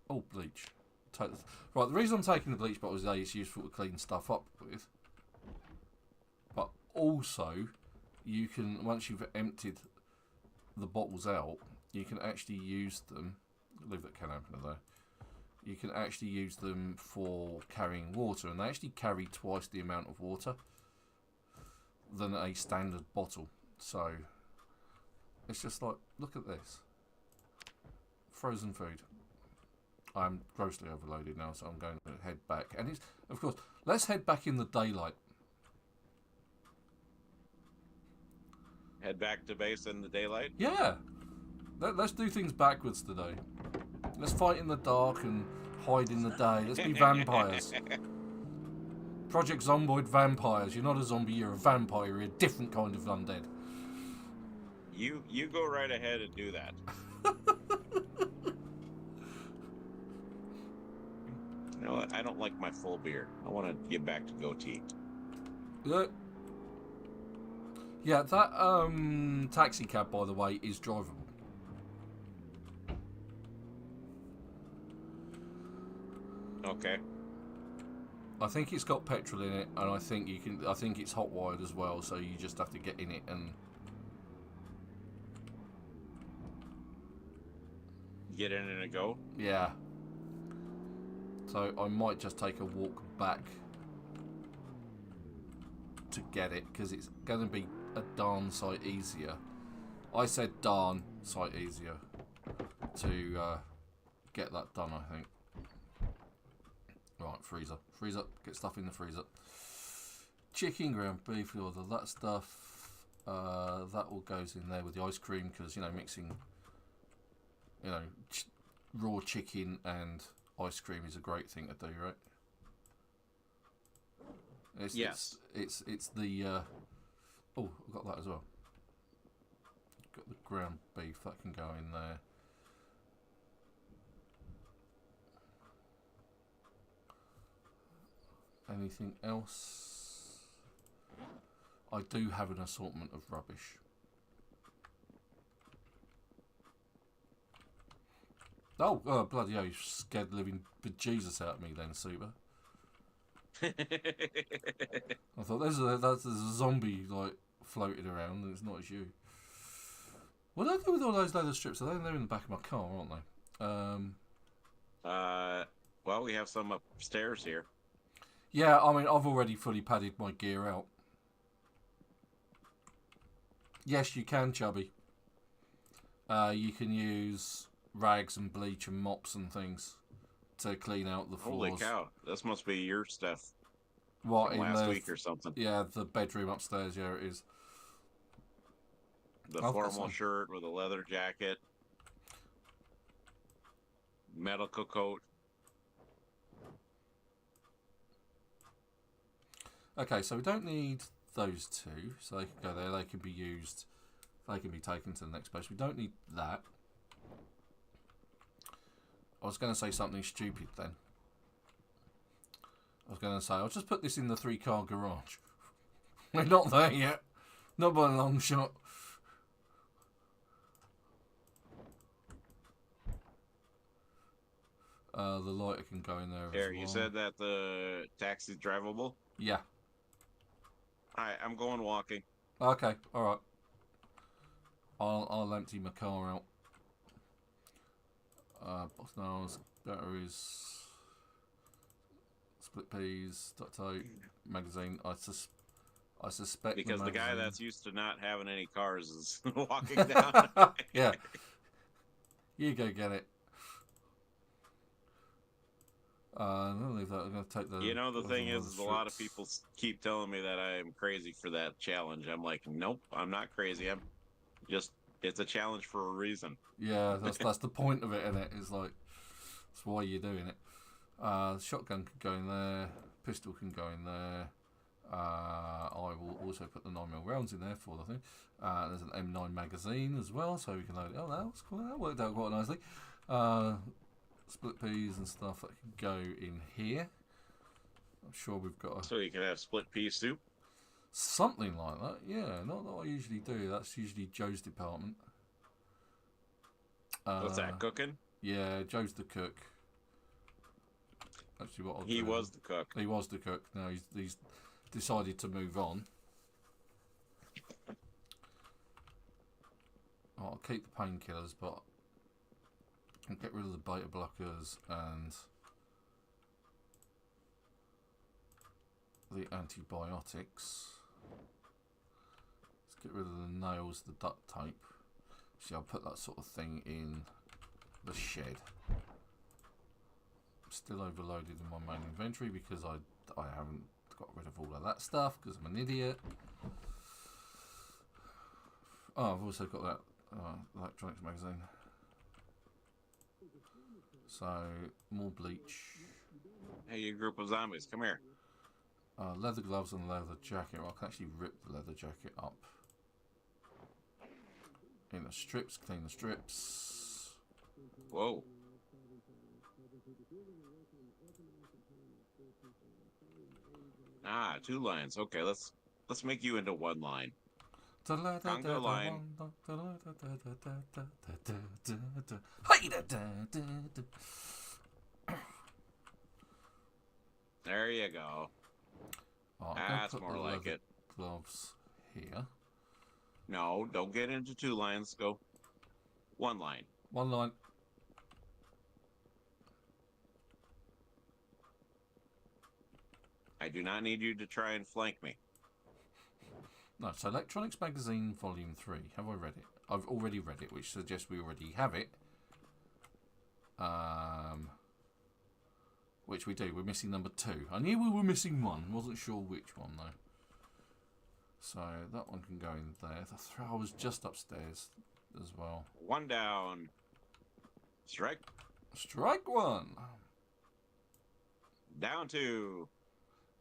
Oh, bleach. Right, the reason I'm taking the bleach bottle is A, it's useful to clean stuff up with. But also, you can, once you've emptied the bottles out, you can actually use them. Leave that can open though. You can actually use them for carrying water, and they actually carry twice the amount of water than a standard bottle. So it's just like, look at this. Frozen food. I'm grossly overloaded now, so I'm going to head back. And it's, of course, let's head back in the daylight. Head back to base in the daylight? Yeah. Let's do things backwards today. Let's fight in the dark and hide in the day. Let's be vampires. Project Zomboid vampires. You're not a zombie, you're a vampire. You're a different kind of undead. You go right ahead and do that. You know what? I don't like my full beard. I want to get back to goatee. Yeah, that taxi cab, by the way, is drivable. Okay. I think it's got petrol in it, and I think you can. I think it's hot wired as well, so you just have to get in it and get in and go. Yeah. So I might just take a walk back to get it, because it's going to be a darn sight easier. I said darn sight easier to get that done, I think. Right, freezer. Freeze up. Get stuff in the freezer. Chicken, ground beef, all of that stuff. That all goes in there with the ice cream, because, you know, mixing, you know, raw chicken and ice cream is a great thing to do, right? Yes. It's the... oh, I've got that as well. Got the ground beef. That can go in there. Anything else? I do have an assortment of rubbish. Oh, bloody hell, you scared the living bejesus out of me then, Super. I thought there's a zombie, like, floating around, and it's not as you. What do I do with all those leather strips? They're in the back of my car, aren't they? Well, we have some upstairs here. Yeah, I mean, I've already fully padded my gear out. Yes, you can, Chubby. You can use rags and bleach and mops and things to clean out the floors. Holy cow, this must be your stuff. What, from in last week or something? Yeah, the bedroom upstairs, yeah, it is. The formal shirt with a leather jacket. Medical coat. Okay, so we don't need those two, so they can go there, they can be used, they can be taken to the next place. We don't need that. I was going to say something stupid then. I was going to say, I'll just put this in the 3-car garage. We're not there yet. Not by a long shot. The lighter can go in there Here, as well. you said that the taxi's drivable? Yeah. Alright, I'm going walking. Okay, alright. I'll empty my car out. Box nails, batteries, split peas, duct tape, magazine. I suspect because the guy magazine. that's used to not having any cars is walking down. Yeah. You go get it. I'm gonna leave that. I'm gonna take the. You know, the thing is a lot of people keep telling me that I am crazy for that challenge. I'm like, nope, I'm not crazy. I'm just, it's a challenge for a reason. Yeah, that's the point of it, isn't it? It's like, that's why you're doing it. Shotgun can go in there. Pistol can go in there. I will also put the 9mm rounds in there for the thing. There's an M9 magazine as well, so we can load it. Oh, that was cool. That worked out quite nicely. Split peas and stuff that can go in here. I'm sure we've got So you can have split pea soup? something like that. Yeah, not that I usually do. That's usually Joe's department. What's that, cooking? Yeah, Joe's the cook. Actually, what I'll He do, was the cook. He was the cook. Now he's decided to move on. I'll keep the painkillers, but I'll get rid of the beta blockers and the antibiotics. Let's get rid of the nails, the duct tape. See, I'll put that sort of thing in the shed. I'm still overloaded in my main inventory because I haven't got rid of all of that stuff because I'm an idiot. Oh, I've also got that electronics magazine. So, more bleach. Hey, you group of zombies, come here. Leather gloves and leather jacket. Well, I can actually rip the leather jacket up. In the strips, clean the strips. Whoa. Ah, 2 lines. Okay, let's make you into 1 line. Conga line. There you go. That's more like it. Gloves here. No, don't get into 2 lines. Go 1 line. 1 line. I do not need you to try and flank me. No, so Electronics Magazine Volume 3. Have I read it? I've already read it, which suggests we already have it. Which we do. We're missing number 2. I knew we were missing 1. Wasn't sure which one, though. So that one can go in there. The throw was just upstairs as well. 1 down. Strike. Strike 1. Down 2.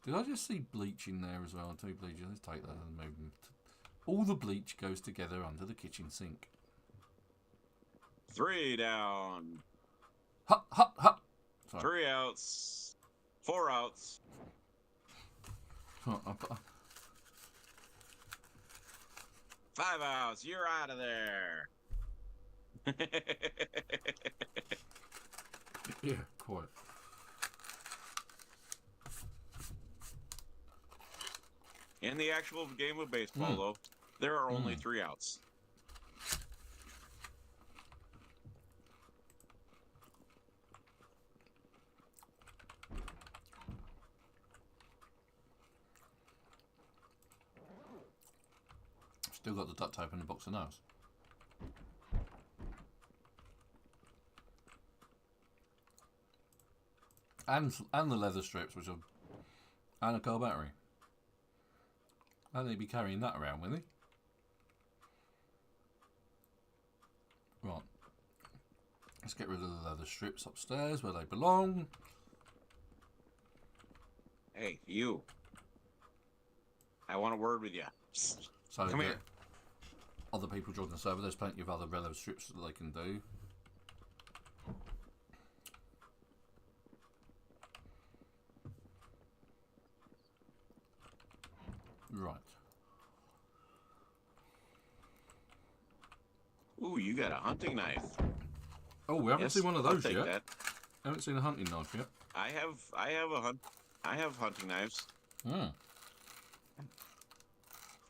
Did I just see bleach in there as well? 2 bleach. Let's take that and move them. All the bleach goes together under the kitchen sink. 3 down. Hut, hut, hut. Sorry. 3 outs. 4 outs. 5 outs. You're out of there. Yeah, quite. In the actual game of baseball, though, there are only 3 outs. Still got the duct tape and the box of nails. And the leather strips, which are... And a car battery. And they'd be carrying that around, will they? Right. Let's get rid of the leather strips upstairs where they belong. Hey, you. I want a word with you. So come here. Other people join the server. There's plenty of other leather strips that they can do. Right. Ooh, you got a hunting knife. Oh, we haven't seen one of I'll those take yet. that. Haven't seen a hunting knife yet. I have hunting knives. Hmm.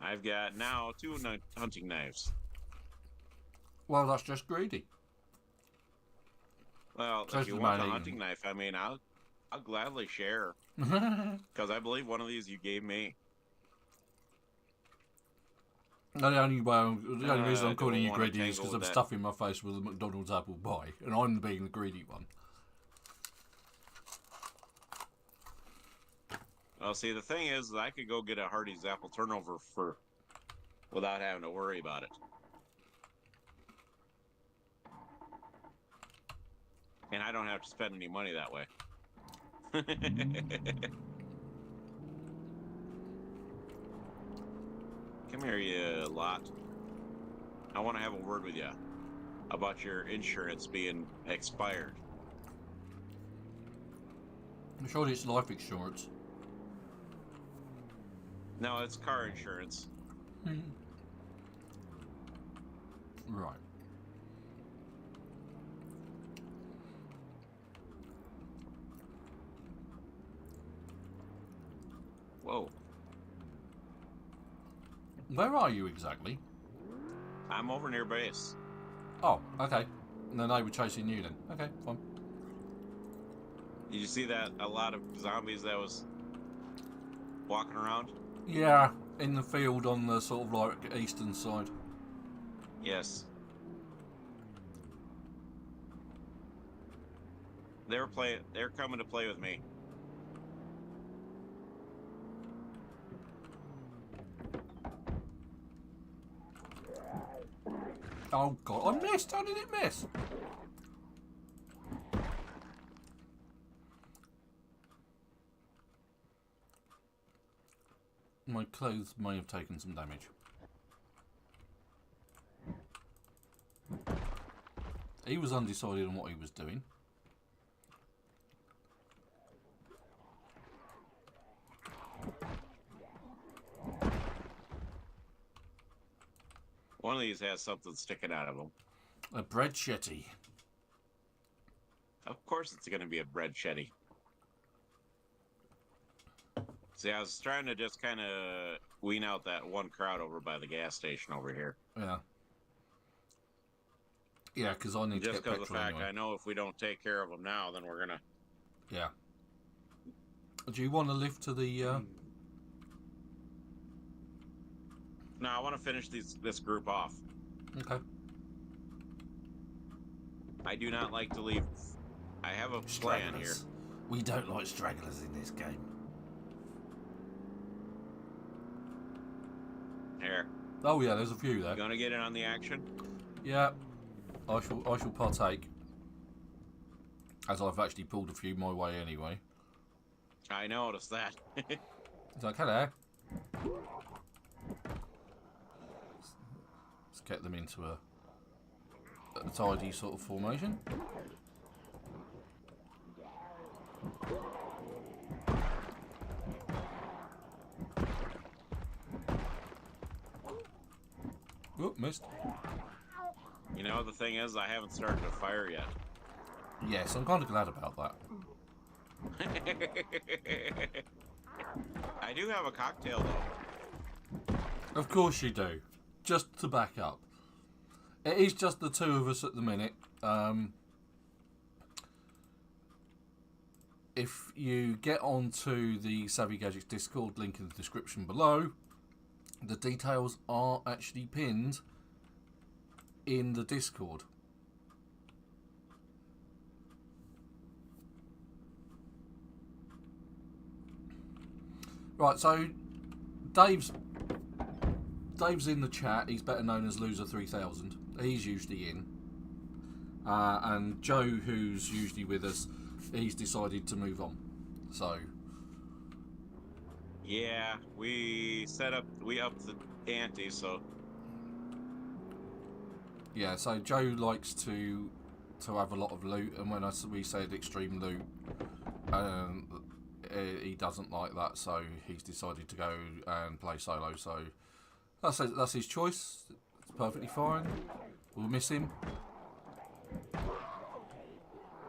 I've got now 2 hunting knives. Well, that's just greedy. Well, Says if you the want man a eating. hunting knife, I mean, I'll gladly share. Because I believe one of these you gave me. No, the only reason I I'm calling don't you wanna greedy is tangle because I'm with that. stuffing my face with a McDonald's apple pie, and I'm being the greedy one. Well, see, the thing is that I could go get a Hardee's apple turnover without having to worry about it. And I don't have to spend any money that way. Come here, you lot. I want to have a word with you about your insurance being expired. I'm sure it's life insurance. No, it's car insurance. Right. Whoa. Where are you exactly? I'm over near base. Oh, okay. No, they were chasing you then. Okay, fine. Did you see that? A lot of zombies that was walking around? Yeah, in the field on the sort of like eastern side. Yes. They're coming to play with me. Oh god, I missed! How did it miss? My clothes may have taken some damage. He was undecided on what he was doing. One of these has something sticking out of them. A bread shetty. Of course it's going to be a bread shetty. See, I was trying to just kind of wean out that one crowd over by the gas station over here. Yeah. Yeah, because I need to get Just because petrol of the fact anyway. I know if we don't take care of them now, then we're going to... Yeah. Do you want to lift to the... No, I want to finish this group off. Okay. I do not like to leave. I have a plan here. We don't like stragglers in this game. Here. Oh yeah, there's a few there. You gonna get in on the action? Yeah. I shall partake. As I've actually pulled a few my way anyway. I noticed that. It's like, hello. Let's get them into a tidy sort of formation. Oop, missed. You know, the thing is, I haven't started a fire yet. Yes, I'm kind of glad about that. I do have a cocktail, though. Of course you do. Just to back up. It is just the two of us at the minute. If you get onto the Savvy Gadgetz Discord, link in the description below, the details are actually pinned in the Discord. Right, so Dave's in the chat. He's better known as Loser 3000. He's usually in. And Joe, who's usually with us, he's decided to move on. So Yeah, we upped the ante, so... yeah, so Joe likes to have a lot of loot, and when we said extreme loot, he doesn't like that, so he's decided to go and play solo. So that's his choice. It's perfectly fine. We'll miss him.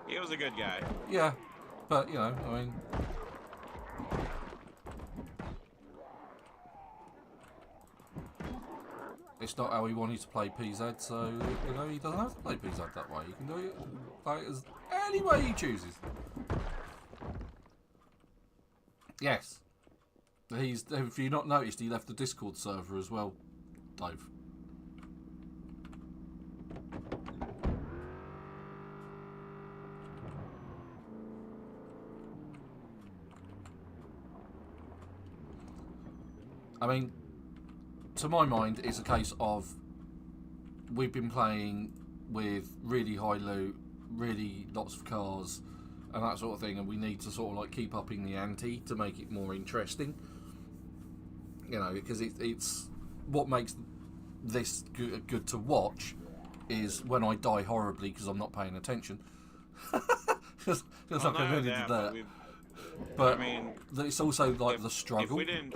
He was a good guy. Yeah, but you know, I mean, it's not how he wanted to play PZ, so you know he doesn't have to play PZ that way. He can do it play it as any way he chooses. Yes, if you've not noticed, he left the Discord server as well, Dave. I mean, to my mind, it's a case of we've been playing with really high loot, really lots of cars, and that sort of thing, and we need to sort of like keep upping the ante to make it more interesting. You know, because it's what makes this good to watch is when I die horribly because I'm not paying attention. Just like I really did that. But I mean, it's also like the struggle. If we didn't,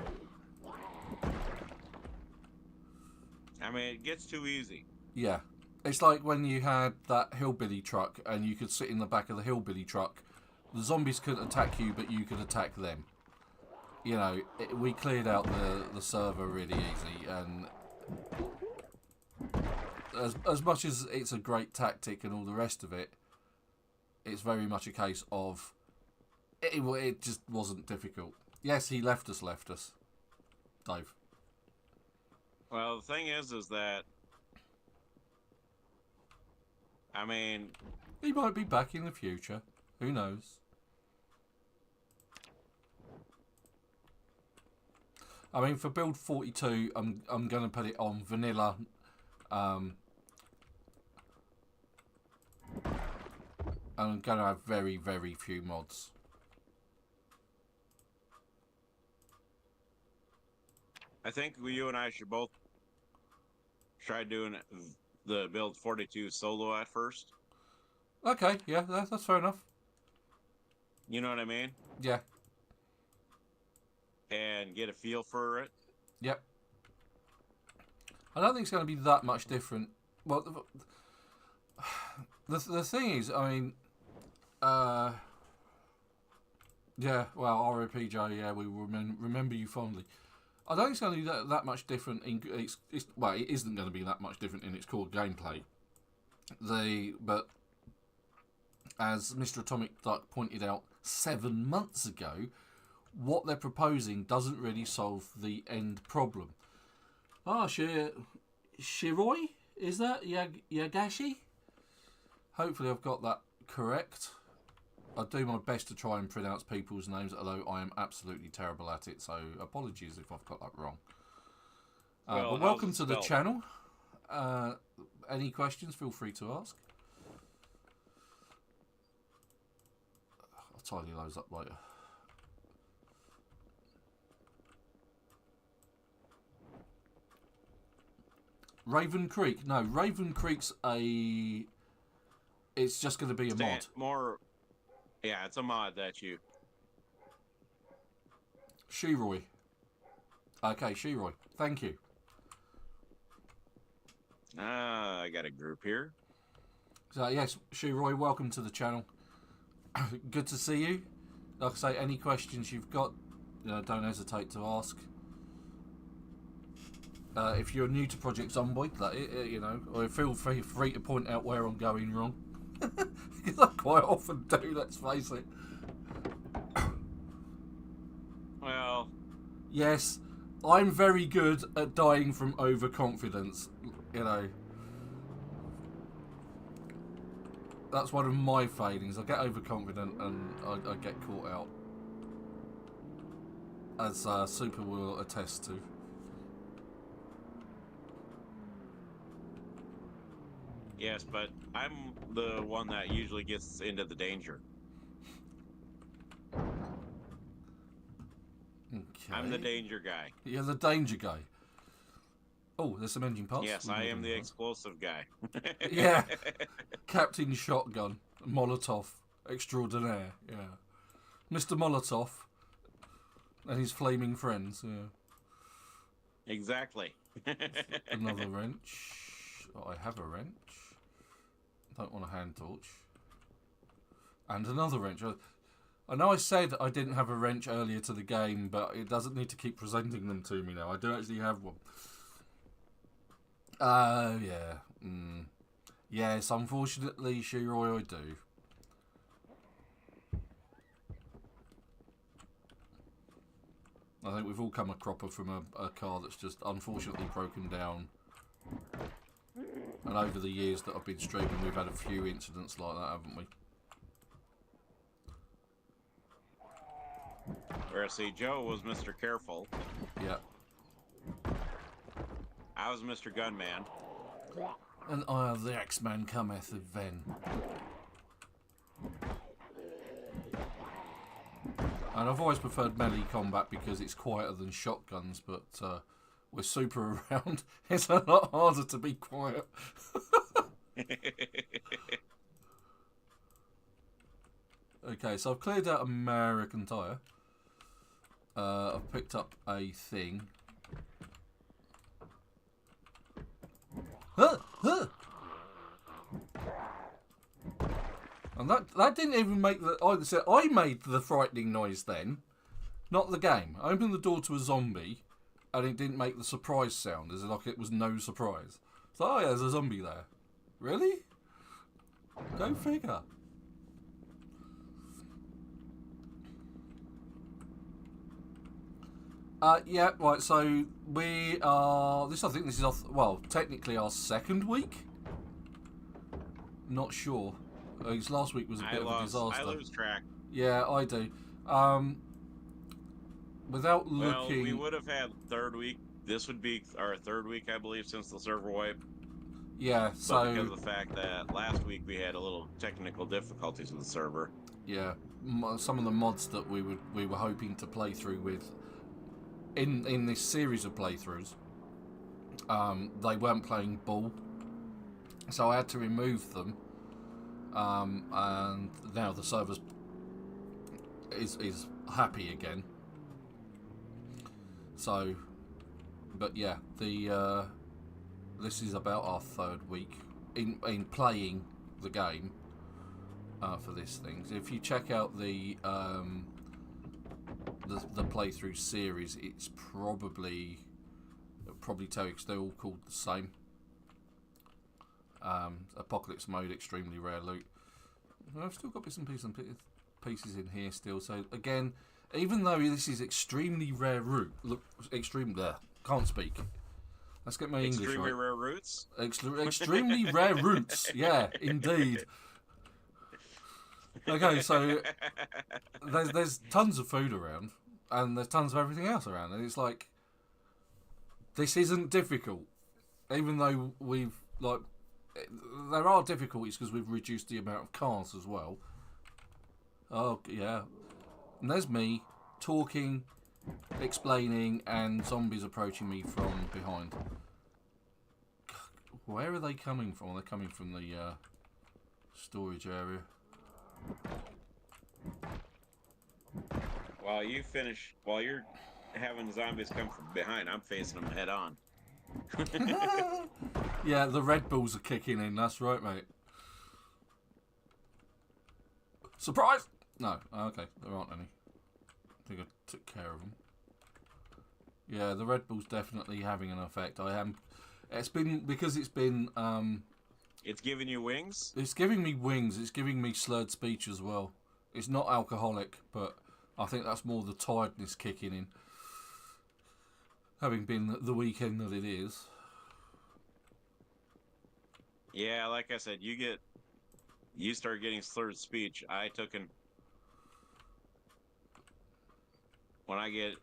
I mean, it gets too easy. Yeah. It's like when you had that hillbilly truck and you could sit in the back of the hillbilly truck. The zombies couldn't attack you, but you could attack them. You know, we cleared out the server really easy, and as much as it's a great tactic and all the rest of it, it's very much a case of it just wasn't difficult. Yes, he left us, Dave. Well, the thing is that, I mean, he might be back in the future. Who knows? I mean, for build 42, I'm going to put it on vanilla. I'm going to have very, very few mods. I think you and I should both try doing the build 42 solo at first. Okay, yeah, that's fair enough. You know what I mean? Yeah. And get a feel for it. Yep. I don't think it's going to be that much different. Well, the thing is, I mean, yeah, well, ROPJ, yeah, we remember you fondly. I don't think it's going to be that much different. Well, it isn't going to be that much different in its core gameplay. But as Mr. Atomic Duck pointed out 7 months ago, what they're proposing doesn't really solve the end problem. Shiroi? Is that Yagashi? Hopefully I've got that correct. I do my best to try and pronounce people's names, although I am absolutely terrible at it, so apologies if I've got that wrong. But welcome to the channel. Any questions, feel free to ask. I'll tidy those up later. Raven Creek. No, Raven Creek's a... It's just going to be a mod. Yeah, it's a mod that you... Shiroi. Okay, Shiroi. Thank you. I got a group here. So, yes, Shiroi, welcome to the channel. Good to see you. Like I say, any questions you've got, don't hesitate to ask. If you're new to Project Zomboid, or feel free to point out where I'm going wrong. Because I quite often do, let's face it. Well... Yes, I'm very good at dying from overconfidence, That's one of my failings. I get overconfident and I get caught out. As Super will attest to. Yes, but I'm the one that usually gets into the danger. Okay. I'm the danger guy. You're the danger guy. Oh, there's some engine parts. Yes, I am the explosive guy. Yeah. Captain Shotgun. Molotov. Extraordinaire. Yeah. Mr. Molotov. And his flaming friends. Yeah. Exactly. Another wrench. Oh, I have a wrench. Don't want a hand torch. And another wrench. I know I said I didn't have a wrench earlier to the game, but it doesn't need to keep presenting them to me now. I do actually have one. Yeah. Yes, unfortunately, Shiroi, I do. I think we've all come a cropper from a car that's just unfortunately broken down. And over the years that I've been streaming, we've had a few incidents like that, haven't we? Where, see, Joe was Mr. Careful. Yeah. I was Mr. Gunman. And I, the X-Man, cometh then. And I've always preferred melee combat because it's quieter than shotguns, but with super around, it's a lot harder to be quiet. Okay, so I've cleared out American Tire. I've picked up a thing. And that didn't even make the... I made the frightening noise then, not the game. I opened the door to a zombie, and it didn't make the surprise sound, as like it was no surprise. So, oh yeah, there's a zombie there. Really? Go figure. Yeah, right, so we are... I think this is our... Well, technically our second week? Not sure. Because last week was a bit of a disaster. I lose track. Yeah, I do. Without looking... Well, we would have had third week. This would be our third week, I believe, since the server wipe. Yeah, so... But because of the fact that last week we had a little technical difficulties with the server. Yeah, some of the mods that we were hoping to play through with in this series of playthroughs, they weren't playing ball, so I had to remove them. And now the server is happy again. So, but yeah, this is about our third week in playing the game for this thing. So if you check out the playthrough series, it's probably tell you 'cause they're all called the same. Apocalypse mode, extremely rare loot. I've still got bits and pieces in here still. So again, even though this is extremely rare root, look, extreme there. Can't speak. Let's get my English right. Extremely rare roots. Extremely rare roots. Yeah, indeed. Okay, so there's tons of food around, and there's tons of everything else around, and it's like this isn't difficult, even though we've like. There are difficulties because we've reduced the amount of cars as well. Oh, yeah. And there's me talking, explaining, and zombies approaching me from behind. Where are they coming from? They're coming from the storage area. While you're having zombies come from behind, I'm facing them head on. Yeah, the Red Bulls are kicking in. That's right, mate. Surprise! No, okay, there aren't any. I think I took care of them. Yeah, the Red Bull's definitely having an effect. It's been because it's been. It's giving you wings. It's giving me wings. It's giving me slurred speech as well. It's not alcoholic, but I think that's more the tiredness kicking in. Having been the weekend that it is. Yeah, like I said, you start getting slurred speech. When I get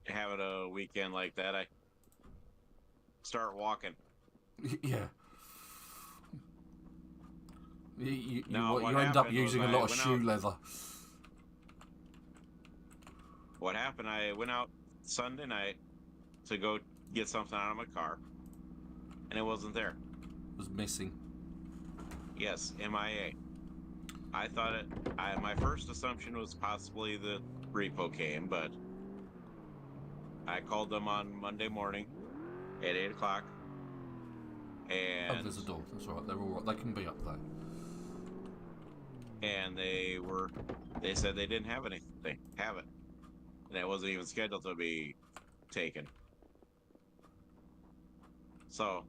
having a weekend like that, I start walking. Yeah. You No, end up using a lot of shoe leather. What happened? I went out Sunday night to go get something out of my car, and it wasn't there. It was missing. Yes, MIA. I thought my first assumption was possibly the repo came, but I called them on Monday morning at 8 o'clock. And oh, there's a door. That's all right. They're all right. They can be up there. And they said they didn't have anything. They have it. And it wasn't even scheduled to be taken. So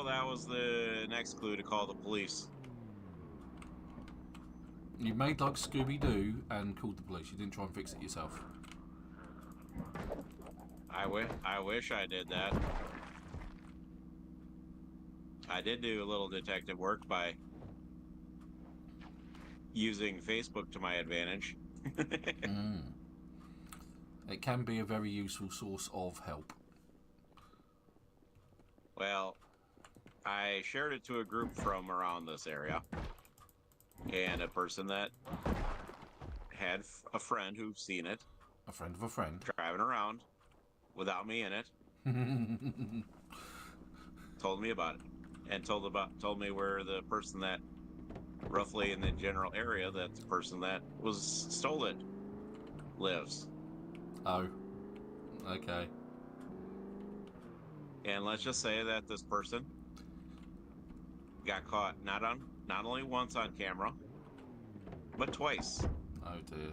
that was the next clue to call the police. You made like Scooby-Doo and called the police. You didn't try and fix it yourself. I wish I did that. I did do a little detective work by using Facebook to my advantage. It can be a very useful source of help. Well, I shared it to a group from around this area, and a person that had a friend who'd seen it. A friend of a friend. Driving around without me in it. Told me about it. And told me where the person that roughly in the general area that the person that was stole it lives. Oh. Okay. And let's just say that this person got caught not only once on camera, but twice. Oh dear.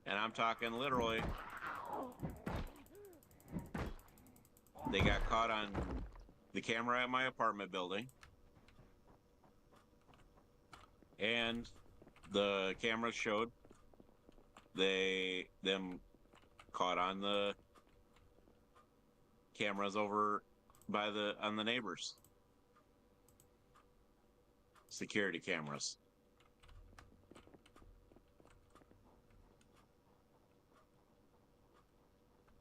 And I'm talking literally. They got caught on the camera at my apartment building. And the camera showed them caught on the cameras over by on the neighbors. Security cameras.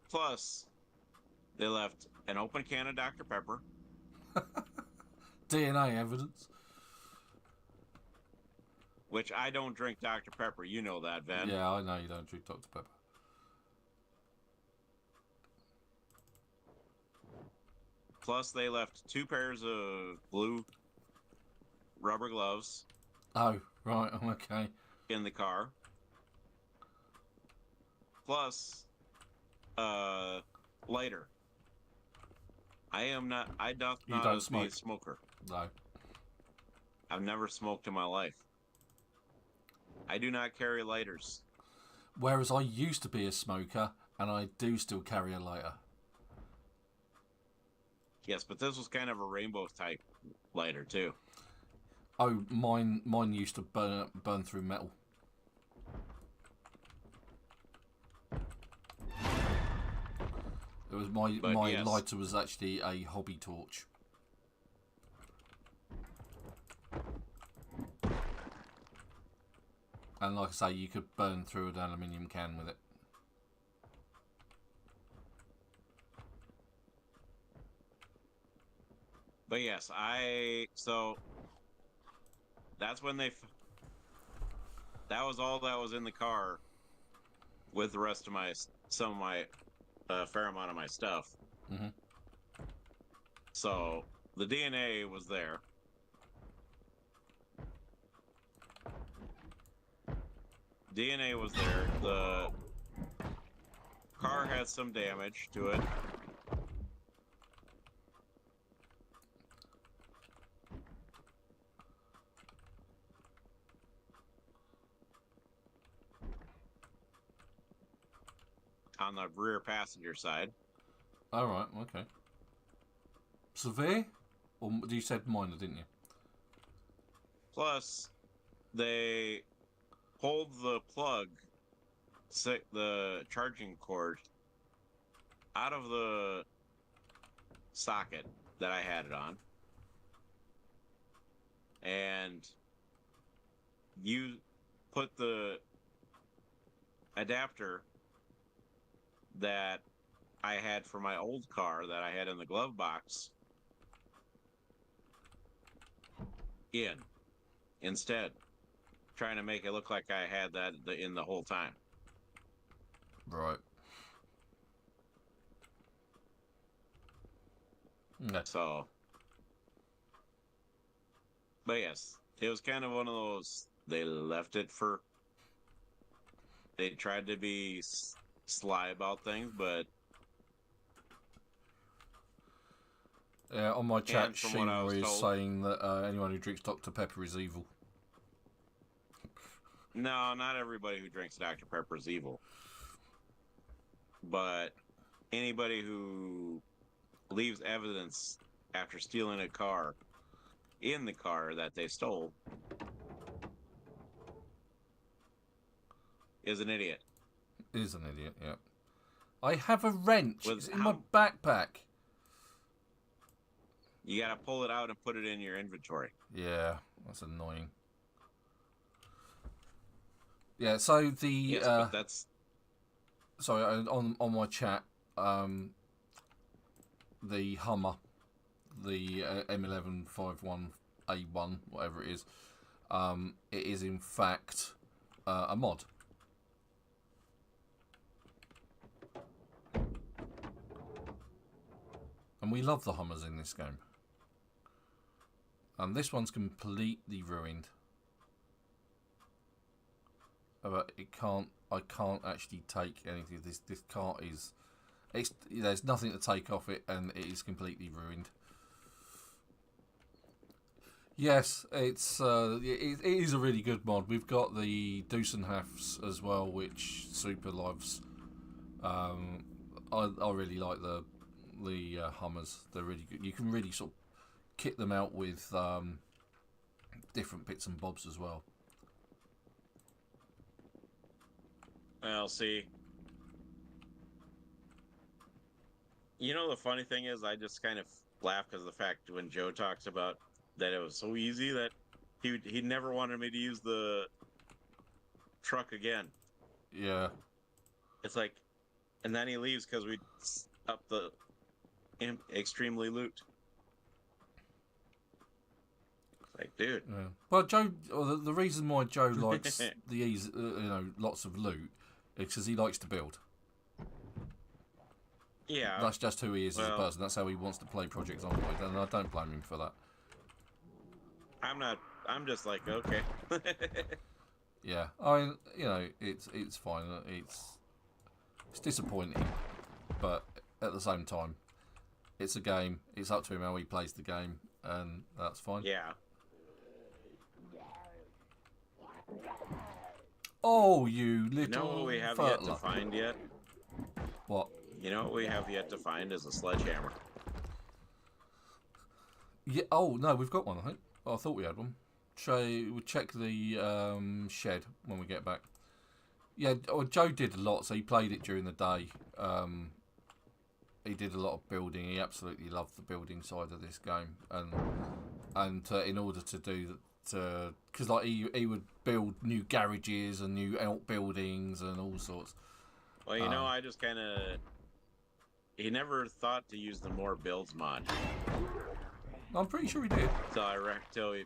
Plus, they left an open can of Dr. Pepper. DNA evidence. Which I don't drink Dr. Pepper. You know that, Ven. Yeah, I know you don't drink Dr. Pepper. Plus, they left 2 pairs of blue rubber gloves. Oh, right. Okay. In the car. Plus, lighter. I don't be a smoker. No. I've never smoked in my life. I do not carry lighters. Whereas I used to be a smoker, and I do still carry a lighter. Yes, but this was kind of a rainbow type lighter too. Oh, mine used to burn through metal. It was my yes. lighter was actually a hobby torch. And like I say, you could burn through an aluminium can with it. But yes, so that's when that was all that was in the car with the rest of fair amount of my stuff. Mm-hmm. So the DNA was there. DNA was there. The car had some damage to it. On the rear passenger side. All right, okay. Severe? Or you said minor, didn't you? Plus, they pulled the plug, the charging cord, out of the socket that I had it on. And you put the adapter that I had for my old car that I had in the glove box instead, trying to make it look like I had that in the whole time. Right. Okay. So, but yes, it was kind of one of those, they tried to be sly about things, but yeah, on my chat, from what I was Shima is told, saying that anyone who drinks Dr. Pepper is evil. No, not everybody who drinks Dr. Pepper is evil. But anybody who leaves evidence after stealing a car in the car that they stole is an idiot. Is an idiot, yeah. I have a wrench. It's in my backpack. You gotta pull it out and put it in your inventory. Yeah, that's annoying. Yeah, so the yes, but that's sorry, on my chat, the Hummer, the M1151A1, whatever it is in fact a mod. And we love the Hummers in this game. And this one's completely ruined. But I can't actually take anything. This cart is, there's nothing to take off it, and it is completely ruined. Yes, it is a really good mod. We've got the Deucenhafts as well, which super loves. I really like the Hummers. They're really good. You can really sort of kit them out with different bits and bobs as well. Well, see, you know, the funny thing is, I just kind of laugh because of the fact when Joe talks about that it was so easy that he never wanted me to use the truck again. Yeah. It's like, and then he leaves because we up the extremely loot. It's like, dude. Yeah. Well, Joe, the reason why Joe likes the easy, lots of loot, is because he likes to build. Yeah. That's just who he is as a person. That's how he wants to play Project Zomboid, and I don't blame him for that. I'm just like, okay. Yeah, I mean, it's fine. It's disappointing, but at the same time, it's a game. It's up to him how he plays the game, and that's fine. Yeah. Oh, you little. You know what we have fertler. yet to find yet? What? You know what we have yet to find is a sledgehammer. Yeah. Oh no, we've got one. I think. Oh, I thought we had one. We'll check the shed when we get back. Yeah, Joe did a lot, so he played it during the day. He did a lot of building. He absolutely loved the building side of this game, and in order to do because like he would build new garages and new outbuildings and all sorts. Well, I just kind of. He never thought to use the more builds mod. I'm pretty sure he did. So I wrecked till he.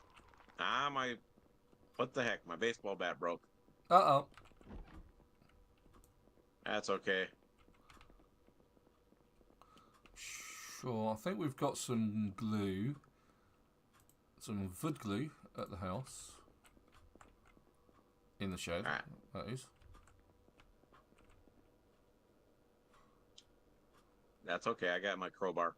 What the heck? My baseball bat broke. Uh-oh. That's okay. Sure, I think we've got some glue. Some wood glue at the house. In the shed, that is. That's okay, I got my crowbar.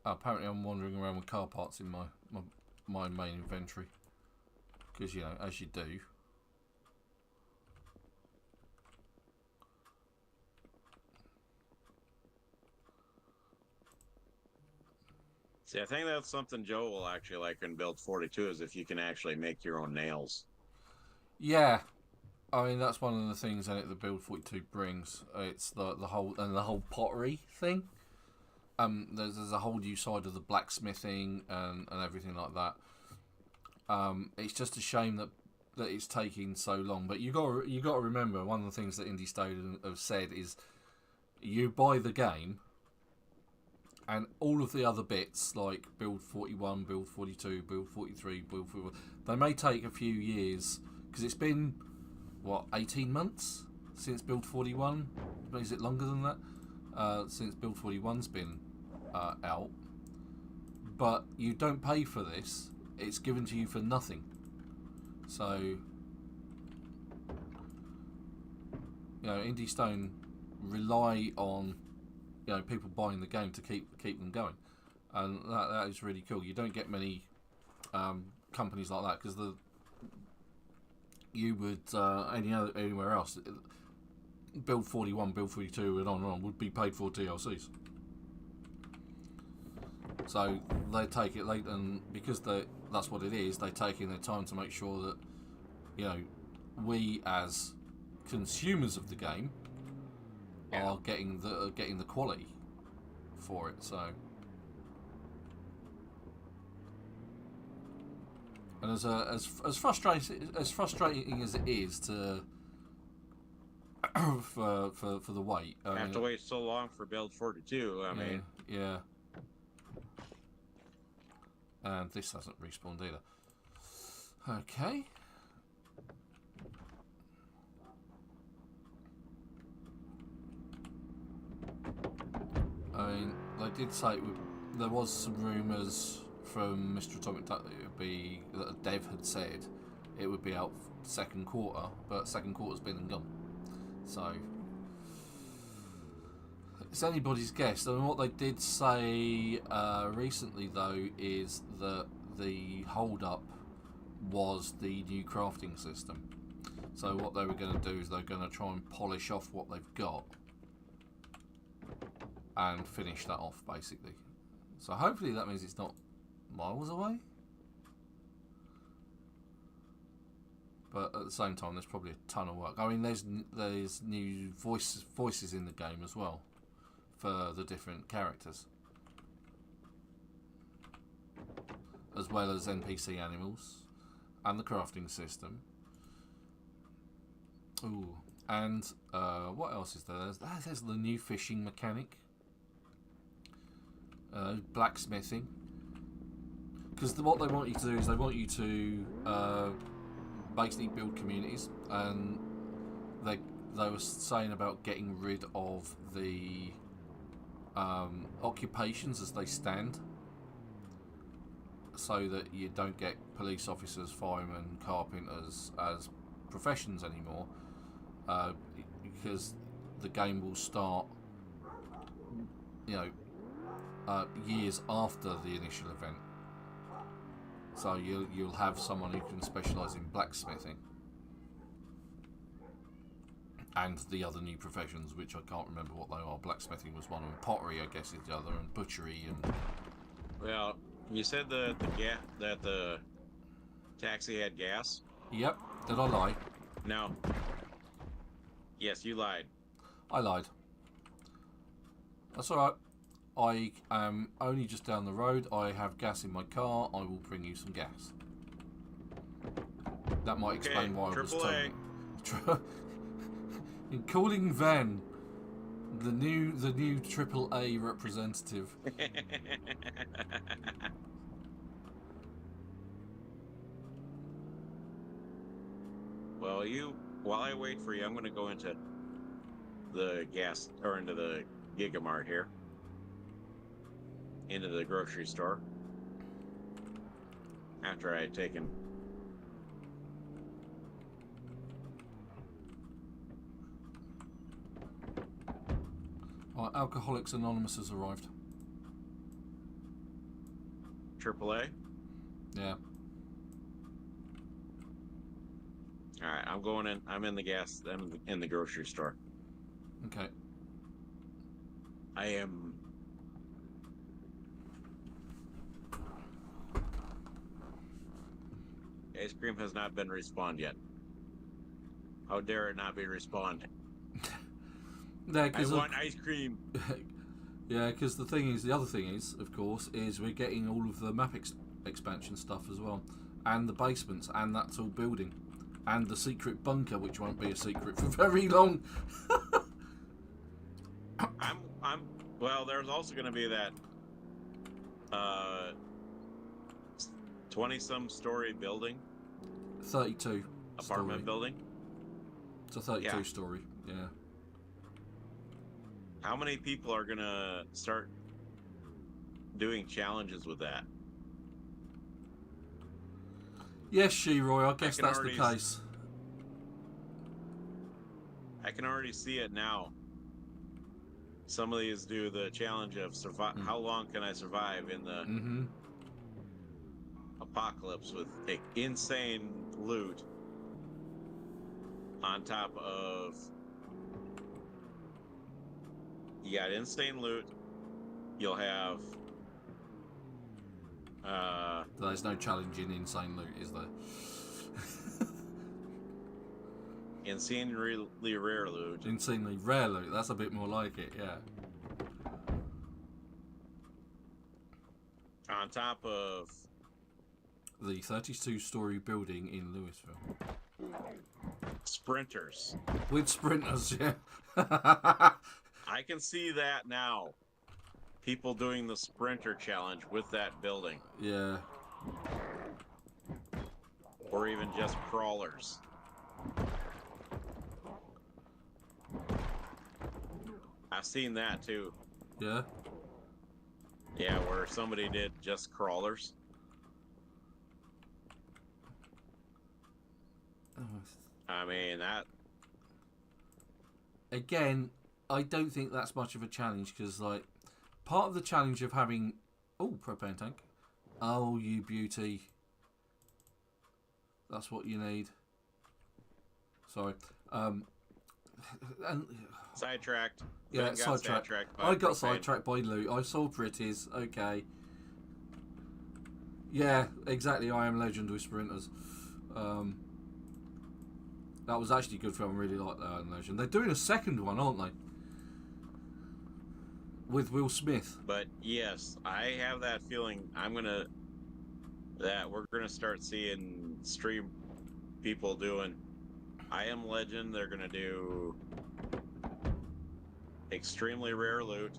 Apparently I'm wandering around with car parts in my main inventory. Because, as you do. See, I think that's something Joe will actually like in Build 42 is if you can actually make your own nails. Yeah. I mean, that's one of the things in it that Build 42 brings. It's the whole pottery thing. There's a whole new side of the blacksmithing and everything like that. It's just a shame that it's taking so long. But you got to remember, one of the things that Indie Stone have said is you buy the game, and all of the other bits like Build 41, Build 42, Build 43, Build 41, they may take a few years because it's been 18 months since Build 41. Is it longer than that? Since Build 41's been out, but you don't pay for this. It's given to you for nothing. So, Indie Stone rely on people buying the game to keep them going, and that is really cool. You don't get many companies like that because you would anywhere else. Build 41, Build 42, and on would be paid for DLCs. So they take it late, and because that's what it is, they take in their time to make sure that we as consumers of the game are getting the quality for it. So, and as frustrating as it is to for the wait. I have to wait so long for build 42. I mean, yeah. And this hasn't respawned either. Okay. I mean, they did say there was some rumours from Mr. Atomic Duck that it would be that a dev had said it would be out second quarter, but second quarter's been and gone. So it's anybody's guess. I mean, what they did say recently though is that the hold up was the new crafting system. So what they were going to do is they're going to try and polish off what they've got and finish that off basically. So hopefully that means it's not miles away. But at the same time, there's probably a ton of work. I mean, there's new voices in the game as well for the different characters, as well as NPC animals and the crafting system. Ooh, and what else is there? There's the new fishing mechanic, blacksmithing. Because what they want you to do is they want you to basically build communities, and they were saying about getting rid of the occupations as they stand, so that you don't get police officers, firemen, carpenters as professions anymore, because the game will start, years after the initial event. So you'll have someone who can specialise in blacksmithing and the other new professions, which I can't remember what they are. Blacksmithing was one, and pottery, I guess, is the other, and butchery. And well, you said that the taxi had gas. Yep. Did I lie? No. Yes, you lied. I lied. That's all right. I am only just down the road. I have gas in my car. I will bring you some gas. That might explain why I was telling you. In calling Van, the new AAA representative. Well, while I wait for you, I'm going to go into the into the Gigamart here. Into the grocery store. After I had taken... Alcoholics Anonymous has arrived. AAA? Yeah. Alright, I'm going in. I'm in the grocery store. Okay. I am... Ice cream has not been respawned yet. How dare it not be respawned? Yeah, I want ice cream. Yeah, because the other thing is, of course, is we're getting all of the map expansion stuff as well, and the basements, and that's all building, and the secret bunker, which won't be a secret for very long. Well, there's also going to be that 20-some story building. 32 apartment story. building. It's a 32 story. Yeah. How many people are gonna start doing challenges with that? Yes, Sheroy, I guess that's the case. I can already see it now. Some of these do the challenge of how long can I survive in the apocalypse with insane loot on top of... You got insane loot. You'll have... There's no challenge in insane loot, is there? Insanely rare loot. Insanely rare loot, that's a bit more like it, yeah. On top of the 32-story building in Louisville. Sprinters. With sprinters, yeah. I can see that now. People doing the sprinter challenge with that building. Yeah. Or even just crawlers. I've seen that too. Yeah. Yeah, where somebody did just crawlers. I mean, that... Again, I don't think that's much of a challenge, because, like, part of the challenge of having... Oh, propane tank. Oh, you beauty. That's what you need. Sorry. And Sidetracked. yeah, Ben got sidetracked. by I got propane. sidetracked by loot. I saw pretties. Okay. Yeah, exactly. I am legend with sprinters. That was actually good film. I really like that in Legend. They're doing a second one, aren't they? With Will Smith. But yes, I have that feeling that we're gonna start seeing stream people doing I Am Legend. They're gonna do extremely rare loot.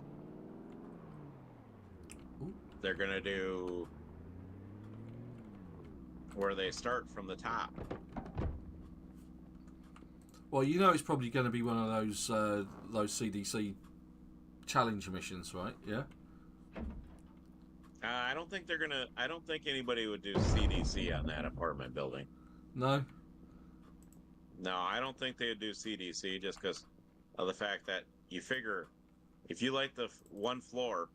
Ooh. They're gonna do where they start from the top. Well, you know it's probably going to be one of those CDC challenge missions, right? Yeah. I don't think they're gonna. I don't think anybody would do CDC on that apartment building. No. No, I don't think they would do CDC just because of the fact that you figure if you like the one floor,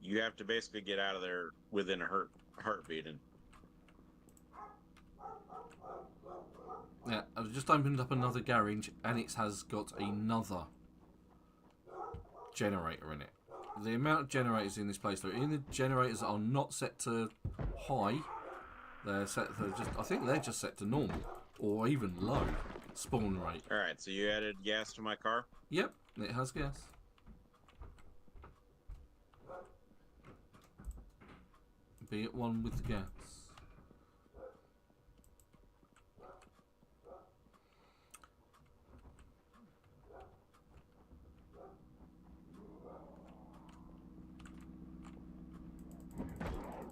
you have to basically get out of there within a heartbeat. And Yeah, I've just opened up another garage, and it has got another generator in it. The amount of generators in this place, though, in the generators are not set to high. They're set to I think they're just set to normal or even low spawn rate. all right, so you added gas to my car. Yep, it has gas. Be it one with the gas.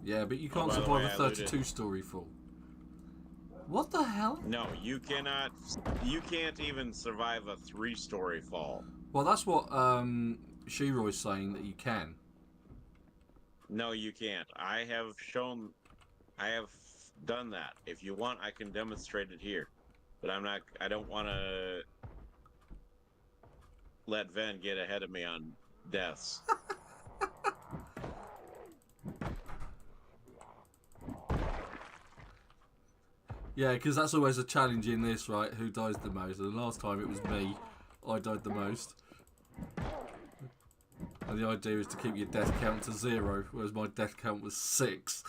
Yeah, but you can't by the survive way, a I looted. 32-story fall. What the hell? No, you cannot. You can't even survive a 3-story fall. Well, that's what Shiroy's saying, that you can. No, you can't. I have done that. If you want, I can demonstrate it here. But I'm not. I don't want to let Ven get ahead of me on deaths. Yeah, because that's always a challenge in this, right? Who dies the most? And the last time it was me. I died the most. And the idea is to keep your death count to 0, whereas my death count was 6.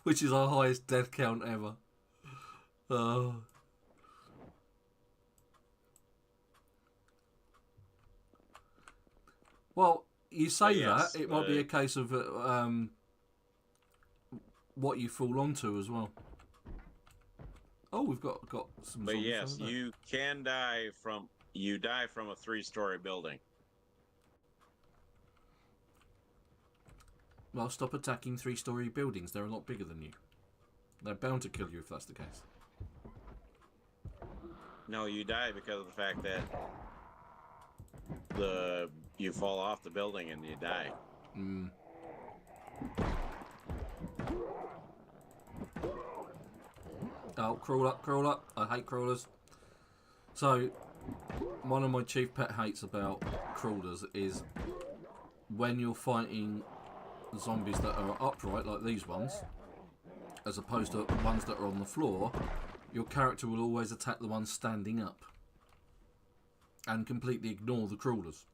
Which is our highest death count ever. Oh. Well, you say yes, that, it might be a case of what you fall onto as well. Oh, we've got some. But zombies yes, over there. you can die from a 3-story building. Well, stop attacking 3-story buildings. They're a lot bigger than you. They're bound to kill you if that's the case. No, you die because of the fact that you fall off the building and you die. Mm. Oh, crawl up, crawl up. I hate crawlers. So, one of my chief pet hates about crawlers is when you're fighting zombies that are upright, like these ones, as opposed to ones that are on the floor, your character will always attack the ones standing up and completely ignore the crawlers.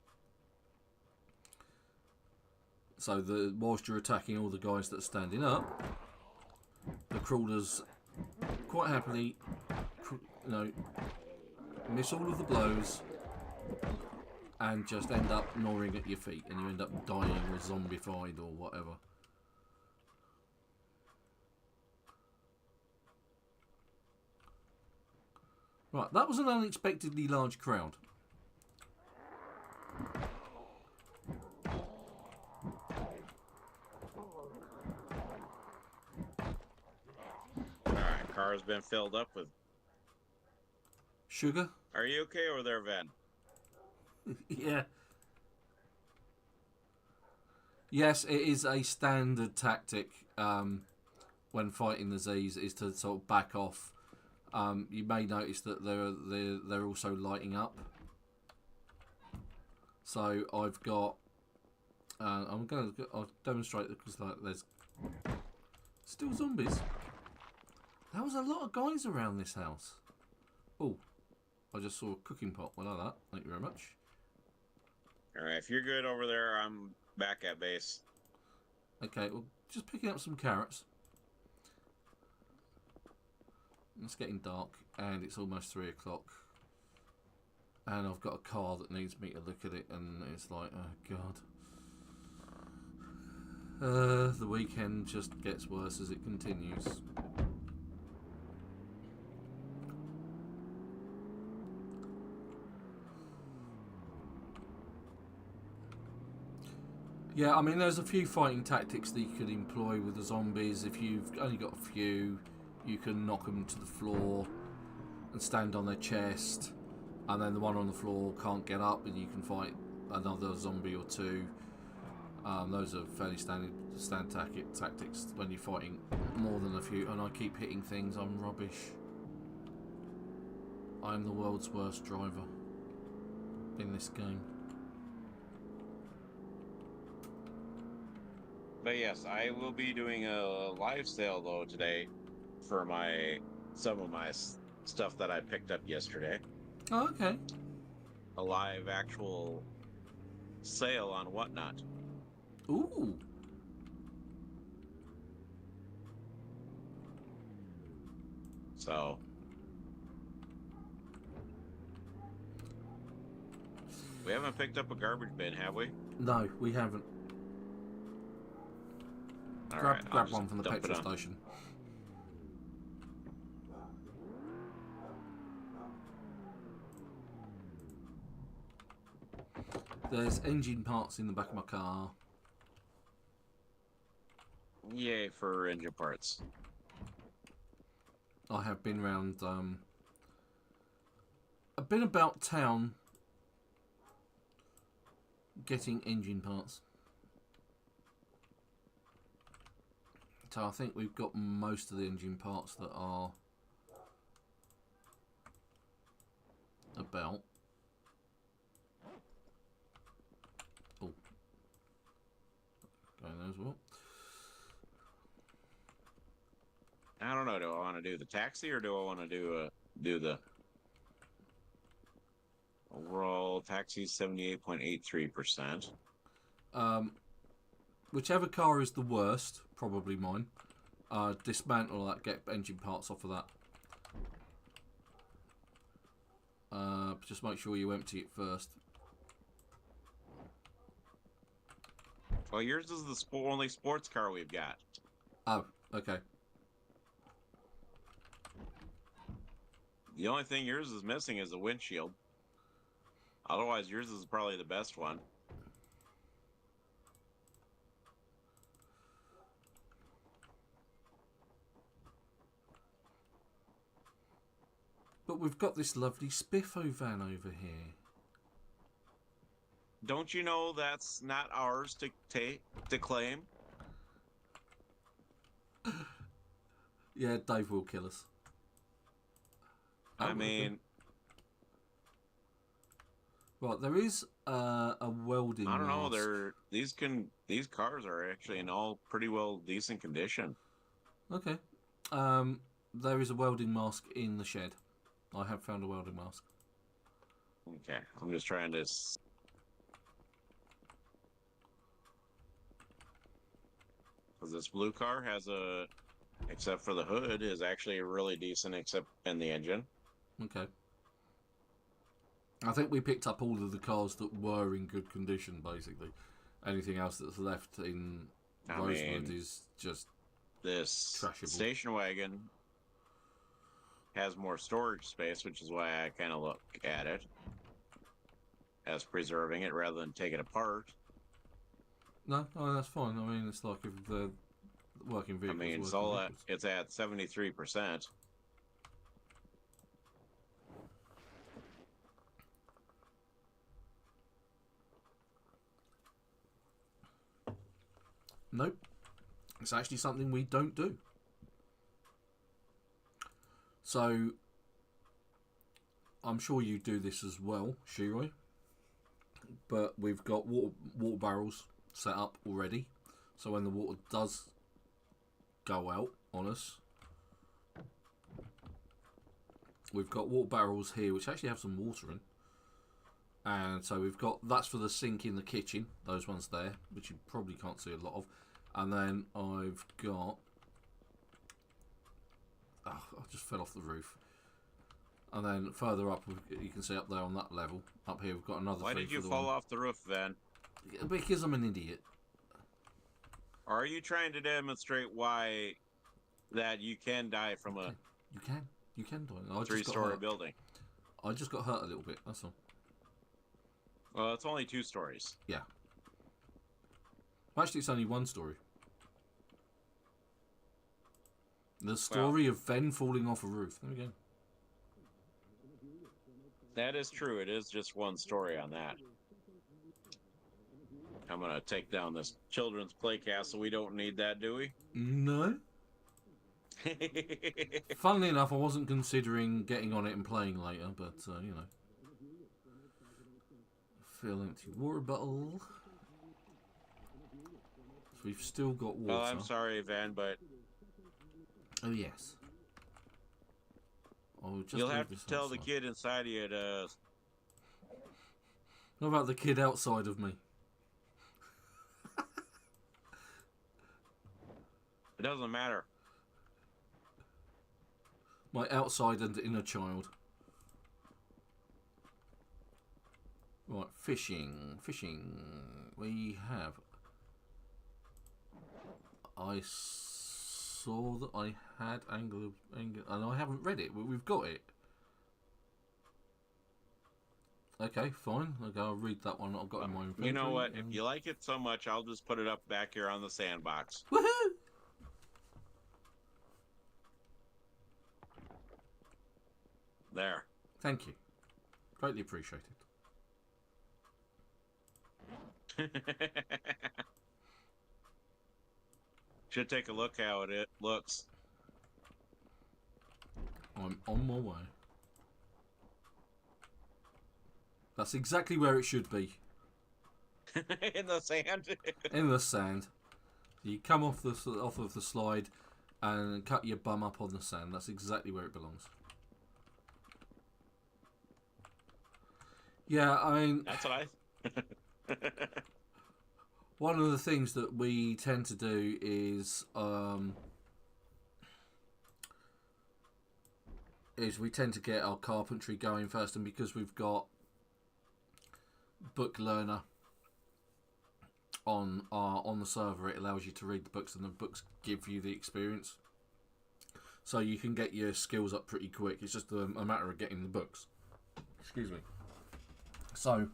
So whilst you're attacking all the guys that are standing up, the crawlers quite happily, miss all of the blows and just end up gnawing at your feet, and you end up dying or zombified or whatever. Right, that was an unexpectedly large crowd. Alright, car's been filled up with... Sugar? Are you okay over there, Ven? Yeah. Yes, it is a standard tactic when fighting the Z's is to sort of back off. You may notice that they're also lighting up. So I've got. I'll demonstrate because like there's still zombies. There was a lot of guys around this house. Oh, I just saw a cooking pot. Well, like that. Thank you very much. All right, if you're good over there, I'm back at base. Okay, well, just picking up some carrots. It's getting dark, and it's almost 3 o'clock. And I've got a car that needs me to look at it, and it's like, oh god. The weekend just gets worse as it continues. Yeah, I mean, there's a few fighting tactics that you could employ with the zombies. If you've only got a few, you can knock them to the floor and stand on their chest, and then the one on the floor can't get up, and you can fight another zombie or two. Those are fairly standard tactics when you're fighting more than a few. And I keep hitting things. I'm rubbish. I'm the world's worst driver in this game. But yes, I will be doing a live sale though today for some of my stuff that I picked up yesterday. Oh, okay. A live actual sale on Whatnot. Ooh. So we haven't picked up a garbage bin, have we? No, we haven't. Grab one from the petrol station. There's engine parts in the back of my car. Yay for engine parts. I have been round. I've been about town getting engine parts. So I think we've got most of the engine parts that are about. Oh, going there as well. I don't know. Do I want to do the taxi or do I want to do the overall taxi? 78.83%. Whichever car is the worst, probably mine. Dismantle that, get engine parts off of that. Just make sure you empty it first. Well, yours is the only sports car we've got. Oh, okay. The only thing yours is missing is the windshield. Otherwise, yours is probably the best one. But we've got this lovely Spiffo van over here. Don't you know that's not ours to claim? Yeah, Dave will kill us. I mean... Right, there is a welding I don't know, mask. these cars are actually in all pretty well decent condition. Okay. There is a welding mask in the shed. I have found a welding mask. Okay, I'm just trying to... Because this blue car has except for the hood, is actually really decent except in the engine. Okay. I think we picked up all of the cars that were in good condition, basically. Anything else that's left in Rosewood is just this trashable. station wagon has more storage space, which is why I kind of look at it as preserving it rather than take it apart. No, oh, that's fine. I mean, it's like if the working I vehicles. mean, it's at 73%. Nope. It's actually something we don't do. So, I'm sure you do this as well, Shiroi. But we've got water barrels set up already. So when the water does go out on us, we've got water barrels here which actually have some water in. And so we've got, that's for the sink in the kitchen, those ones there, which you probably can't see a lot of. And then I've got, I just fell off the roof. And then further up, you can see up there on that level, up here we've got another. Why did you fall off the roof then? Because I'm an idiot. Are you trying to demonstrate why that you can die from a You can die. three-story building? I just got hurt a little bit, that's all. Well, it's only 2 stories. Yeah. Well, actually, it's only 1 story. The story of Ven falling off a roof. There we go. That is true. It is just 1 story on that. I'm going to take down this children's play castle. We don't need that, do we? No. Funnily enough, I wasn't considering getting on it and playing later, but, you know. Fill empty water bottle. So we've still got water. Well, I'm sorry, Van, but... Oh, yes. You'll have to tell the kid inside of you to... What about the kid outside of me? It doesn't matter. My outside and inner child. Right, fishing. We have... I saw that I had angler, and I haven't read it, but we've got it. Okay, fine. I'll read that one. I've got in my inventory. You know what? If you like it so much, I'll just put it up back here on the sandbox. Woohoo! There. Thank you. Greatly appreciated. Should take a look how it looks. I'm on my way. That's exactly where it should be. In the sand. In the sand. You come off of the slide and cut your bum up on the sand. That's exactly where it belongs. Yeah, I mean... That's what I... One of the things that we tend to do is we tend to get our carpentry going first, and because we've got Book Learner on the server, it allows you to read the books, and the books give you the experience. So you can get your skills up pretty quick. It's just a matter of getting the books. Excuse me. So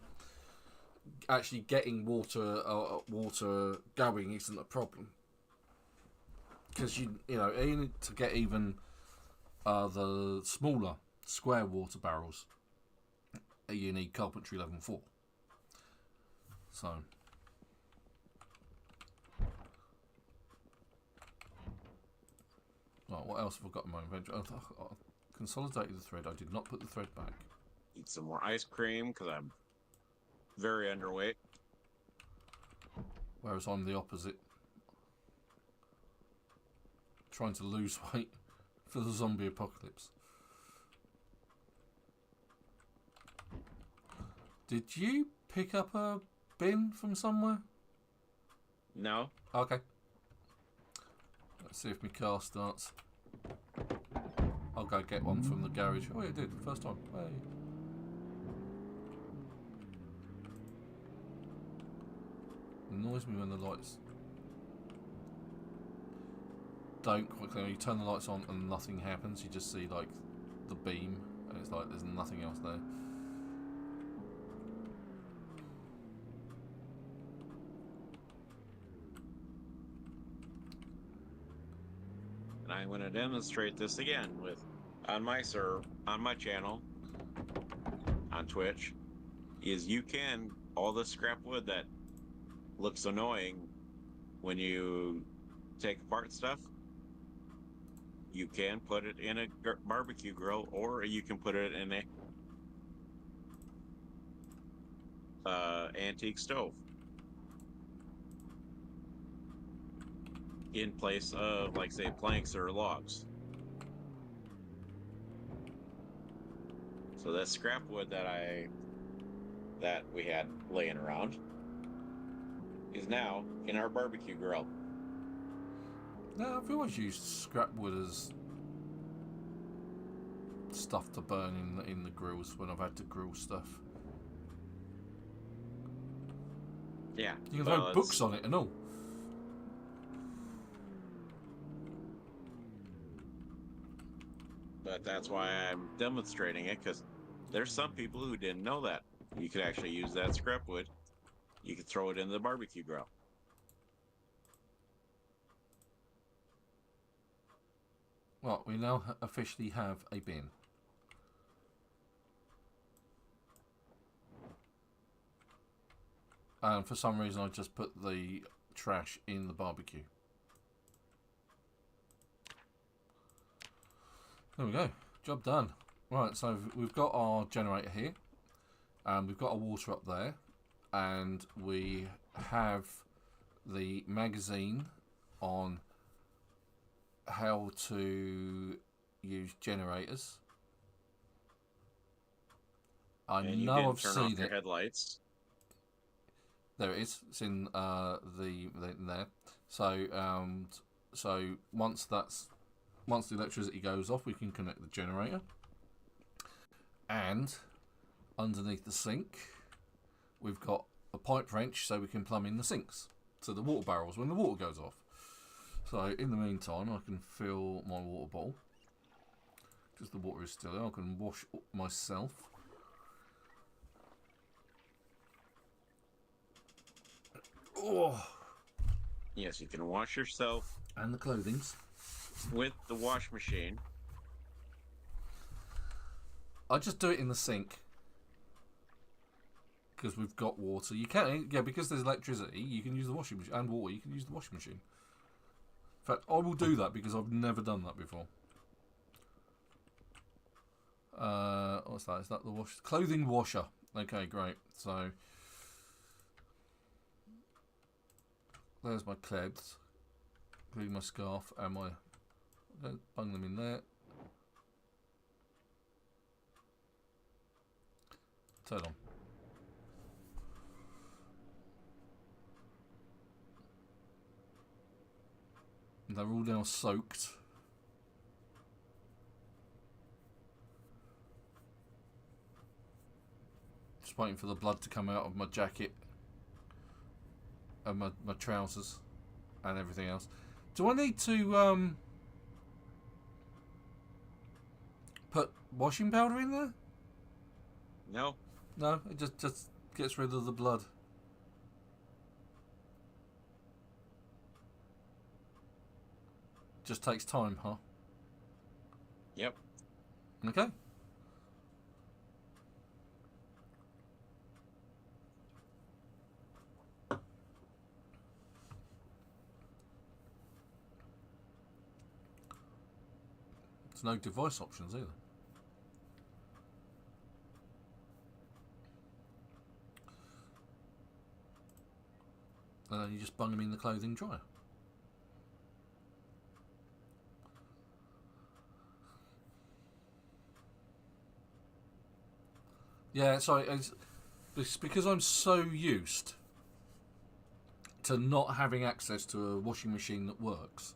actually getting water going isn't a problem, because you know to get even the smaller square water barrels, you need carpentry level 4. So right, what else have I got in my inventory? I consolidated the thread. I did not put the thread back. Eat some more ice cream because I'm very underweight. Whereas I'm the opposite. Trying to lose weight for the zombie apocalypse. Did you pick up a bin from somewhere? No. Okay. Let's see if my car starts. I'll go get one from the garage. Oh, yeah, it did. First time. Hey. Annoys me when the lights don't quickly. You turn the lights on and nothing happens. You just see like the beam, and it's like there's nothing else there. And I'm going to demonstrate this again with on my channel on Twitch. Is you can all the scrap wood that looks annoying when you take apart stuff. You can put it in a barbecue grill, or you can put it in a antique stove in place of, like, say, planks or logs. So that scrap wood that we had laying around is now in our barbecue grill. No, I've always used scrap wood as stuff to burn in the grills when I've had to grill stuff. Yeah. You can throw books on it and all. But that's why I'm demonstrating it, because there's some people who didn't know that. You could actually use that scrap wood. You could throw it in the barbecue grill. Well, we now officially have a bin. And for some reason I just put the trash in the barbecue. There we go. Job done. Right, so we've got our generator here. And we've got our water up there. And we have the magazine on how to use generators. I know I've seen it. Headlights. There it is. It's in there. So so once the electricity goes off, we can connect the generator. And underneath the sink, we've got a pipe wrench so we can plumb in the sinks to the water barrels when the water goes off. So in the meantime, I can fill my water bowl because the water is still there. I can wash myself. Oh. Yes, you can wash yourself. And the clothings. With the wash machine. I just do it in the sink. Because we've got water. You can, yeah, because there's electricity, you can use the washing machine. And water, you can use the washing machine. In fact, I will do that because I've never done that before. What's that? Is that the clothing washer? Okay, great. So there's my clothes, including my scarf and my. Bung them in there. Turn on. They're all now soaked. Just waiting for the blood to come out of my jacket and my trousers and everything else. Do I need to put washing powder in there? No. No, it just gets rid of the blood. Just takes time, huh? Yep. Okay. There's no device options either. And then you just bung them in the clothing dryer. Yeah, sorry, it's because I'm so used to not having access to a washing machine that works.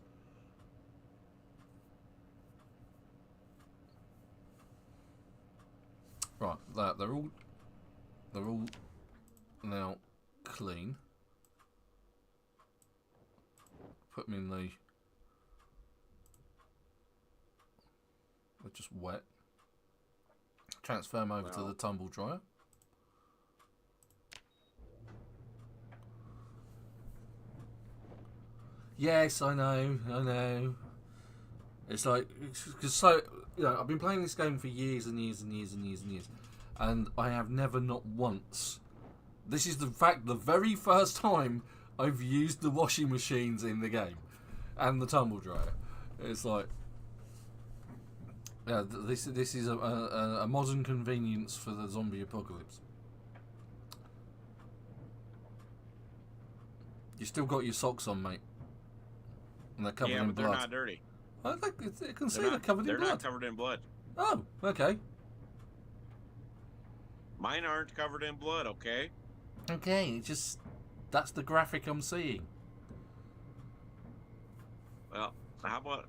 Right, they're all now clean. Put them in the. They're just wet. transfer them over to Well. the tumble dryer. Yes, I know. It's like, because so, you know, I've been playing this game for years and years and years and years and years, and I have never, not once. This is the fact, the very first time I've used the washing machines in the game, and the tumble dryer. It's like, yeah, this is a modern convenience for the zombie apocalypse. You still got your socks on, mate, and they're covered Yeah, in but blood. they're not dirty. I can see they're covered in They're blood. not covered in blood. Oh, okay. Mine aren't covered in blood, okay? Okay, it just, that's the graphic I'm seeing. Well, how about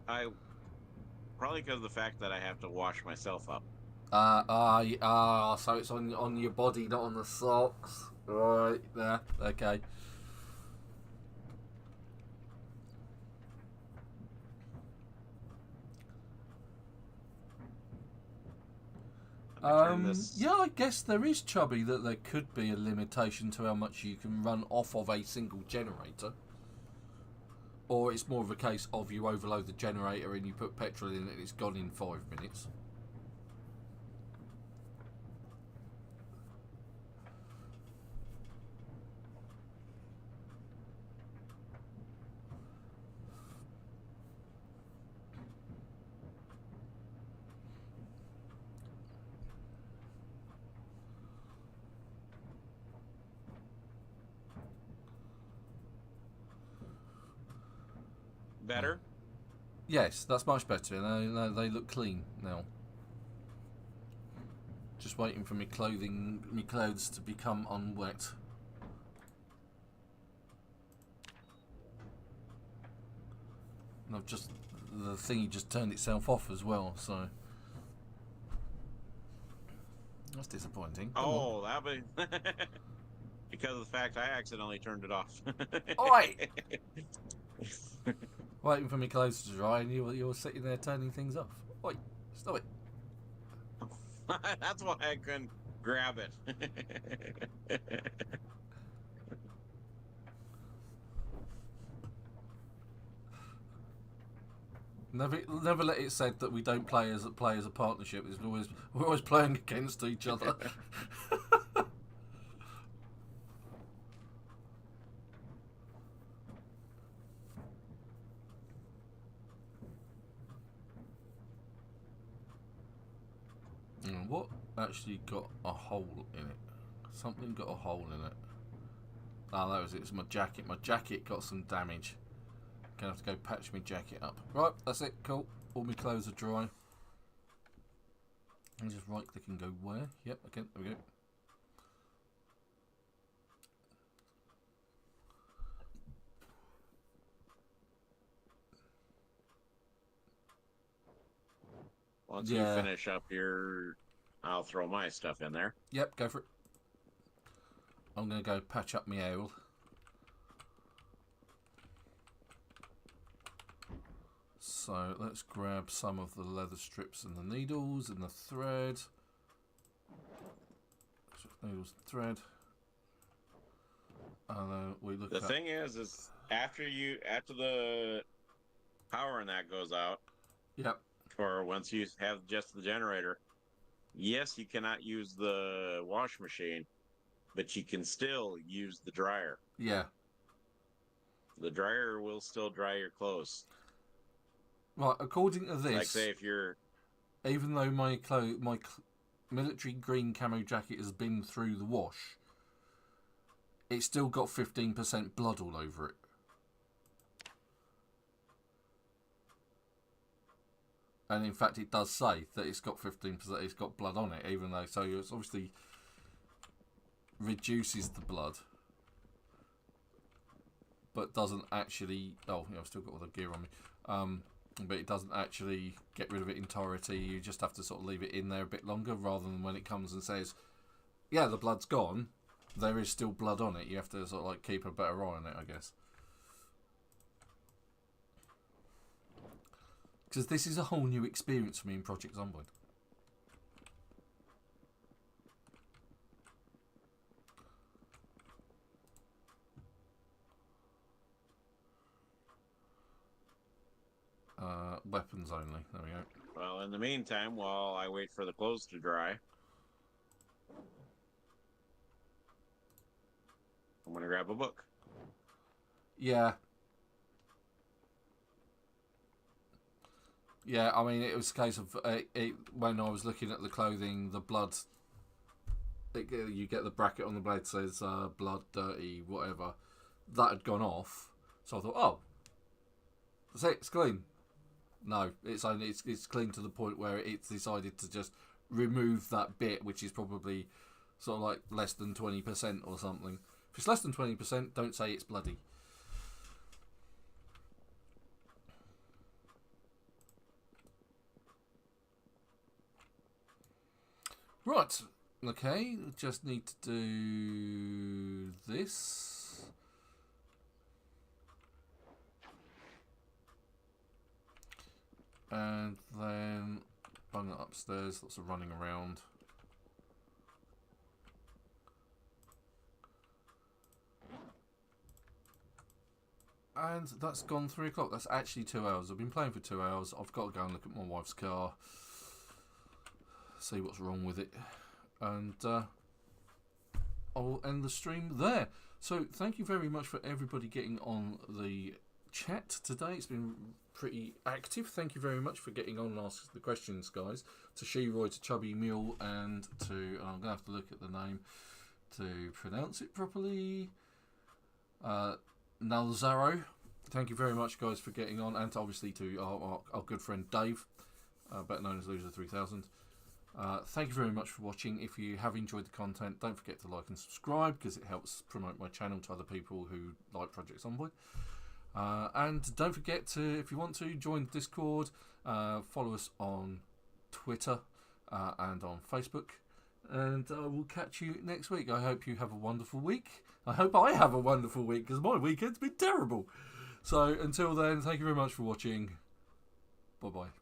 probably because of the fact that I have to wash myself up. So it's on your body, not on the socks. Right, there, okay. Yeah, I guess there is, Chubby, that there could be a limitation to how much you can run off of a single generator. Or it's more of a case of you overload the generator and you put petrol in it and it's gone in 5 minutes. Better? Yes, that's much better. They look clean now. Just waiting for me clothes to become unwet. And the thingy just turned itself off as well, so that's disappointing. Oh, that be because of the fact I accidentally turned it off. Oi! Waiting for me clothes to dry, and you're sitting there turning things off. Oi, stop it! That's why I couldn't grab it. Never let it said that we don't play as a partnership. We're always playing against each other. What actually got a hole in it? Something got a hole in it. Oh, that was it. It's my jacket. My jacket got some damage. Gonna have to go patch my jacket up. Right, that's it. Cool. All my clothes are dry. And just right click and go where? Yep, okay, there we go. Once you finish up your, I'll throw my stuff in there. Yep, go for it. I'm going to go patch up my owl. So let's grab some of the leather strips and the needles and the thread. Needles and thread. And then we look at... The thing is after the power in that goes out. Yep. Or once you have just the generator, yes, you cannot use the wash machine, but you can still use the dryer. Yeah. The dryer will still dry your clothes. Right, according to this, like say if you're, even though my military green camo jacket has been through the wash, it's still got 15% blood all over it. And in fact, it does say that it's got 15%, it's got blood on it, even though, so it's obviously reduces the blood, but doesn't actually, oh, yeah, I've still got all the gear on me, but it doesn't actually get rid of it entirety. You just have to sort of leave it in there a bit longer, rather than when it comes and says, yeah, the blood's gone, there is still blood on it. You have to sort of like keep a better eye on it, I guess. Because this is a whole new experience for me in Project Zomboid. Weapons only. There we go. Well, in the meantime, while I wait for the clothes to dry, I'm gonna grab a book. Yeah. Yeah, I mean, it was a case of when I was looking at the clothing, the blood. You get the bracket on the blade that says blood, dirty, whatever. That had gone off, so I thought, oh, that's it. It's clean. No, it's clean to the point where it's decided to just remove that bit, which is probably sort of like less than 20% or something. If it's less than 20%, don't say it's bloody. Right, okay, just need to do this. And then bung it upstairs, lots of running around. And that's gone 3 o'clock. That's actually 2 hours. I've been playing for 2 hours. I've got to go and look at my wife's car. See what's wrong with it. And I'll end the stream there. So thank you very much for everybody getting on the chat today. It's been pretty active. Thank you very much for getting on and asking the questions, guys. To Sheroy, to Chubby Mule, and to... I'm going to have to look at the name to pronounce it properly. Nalzaro. Thank you very much, guys, for getting on. And obviously to our good friend Dave, better known as Loser3000. Thank you very much for watching. If you have enjoyed the content, don't forget to like and subscribe, because it helps promote my channel to other people who like Project Zomboid. And don't forget to, if you want to, join Discord, follow us on Twitter and on Facebook. And we'll catch you next week. I hope you have a wonderful week. I hope I have a wonderful week, because my weekend's been terrible. So until then, thank you very much for watching. Bye-bye.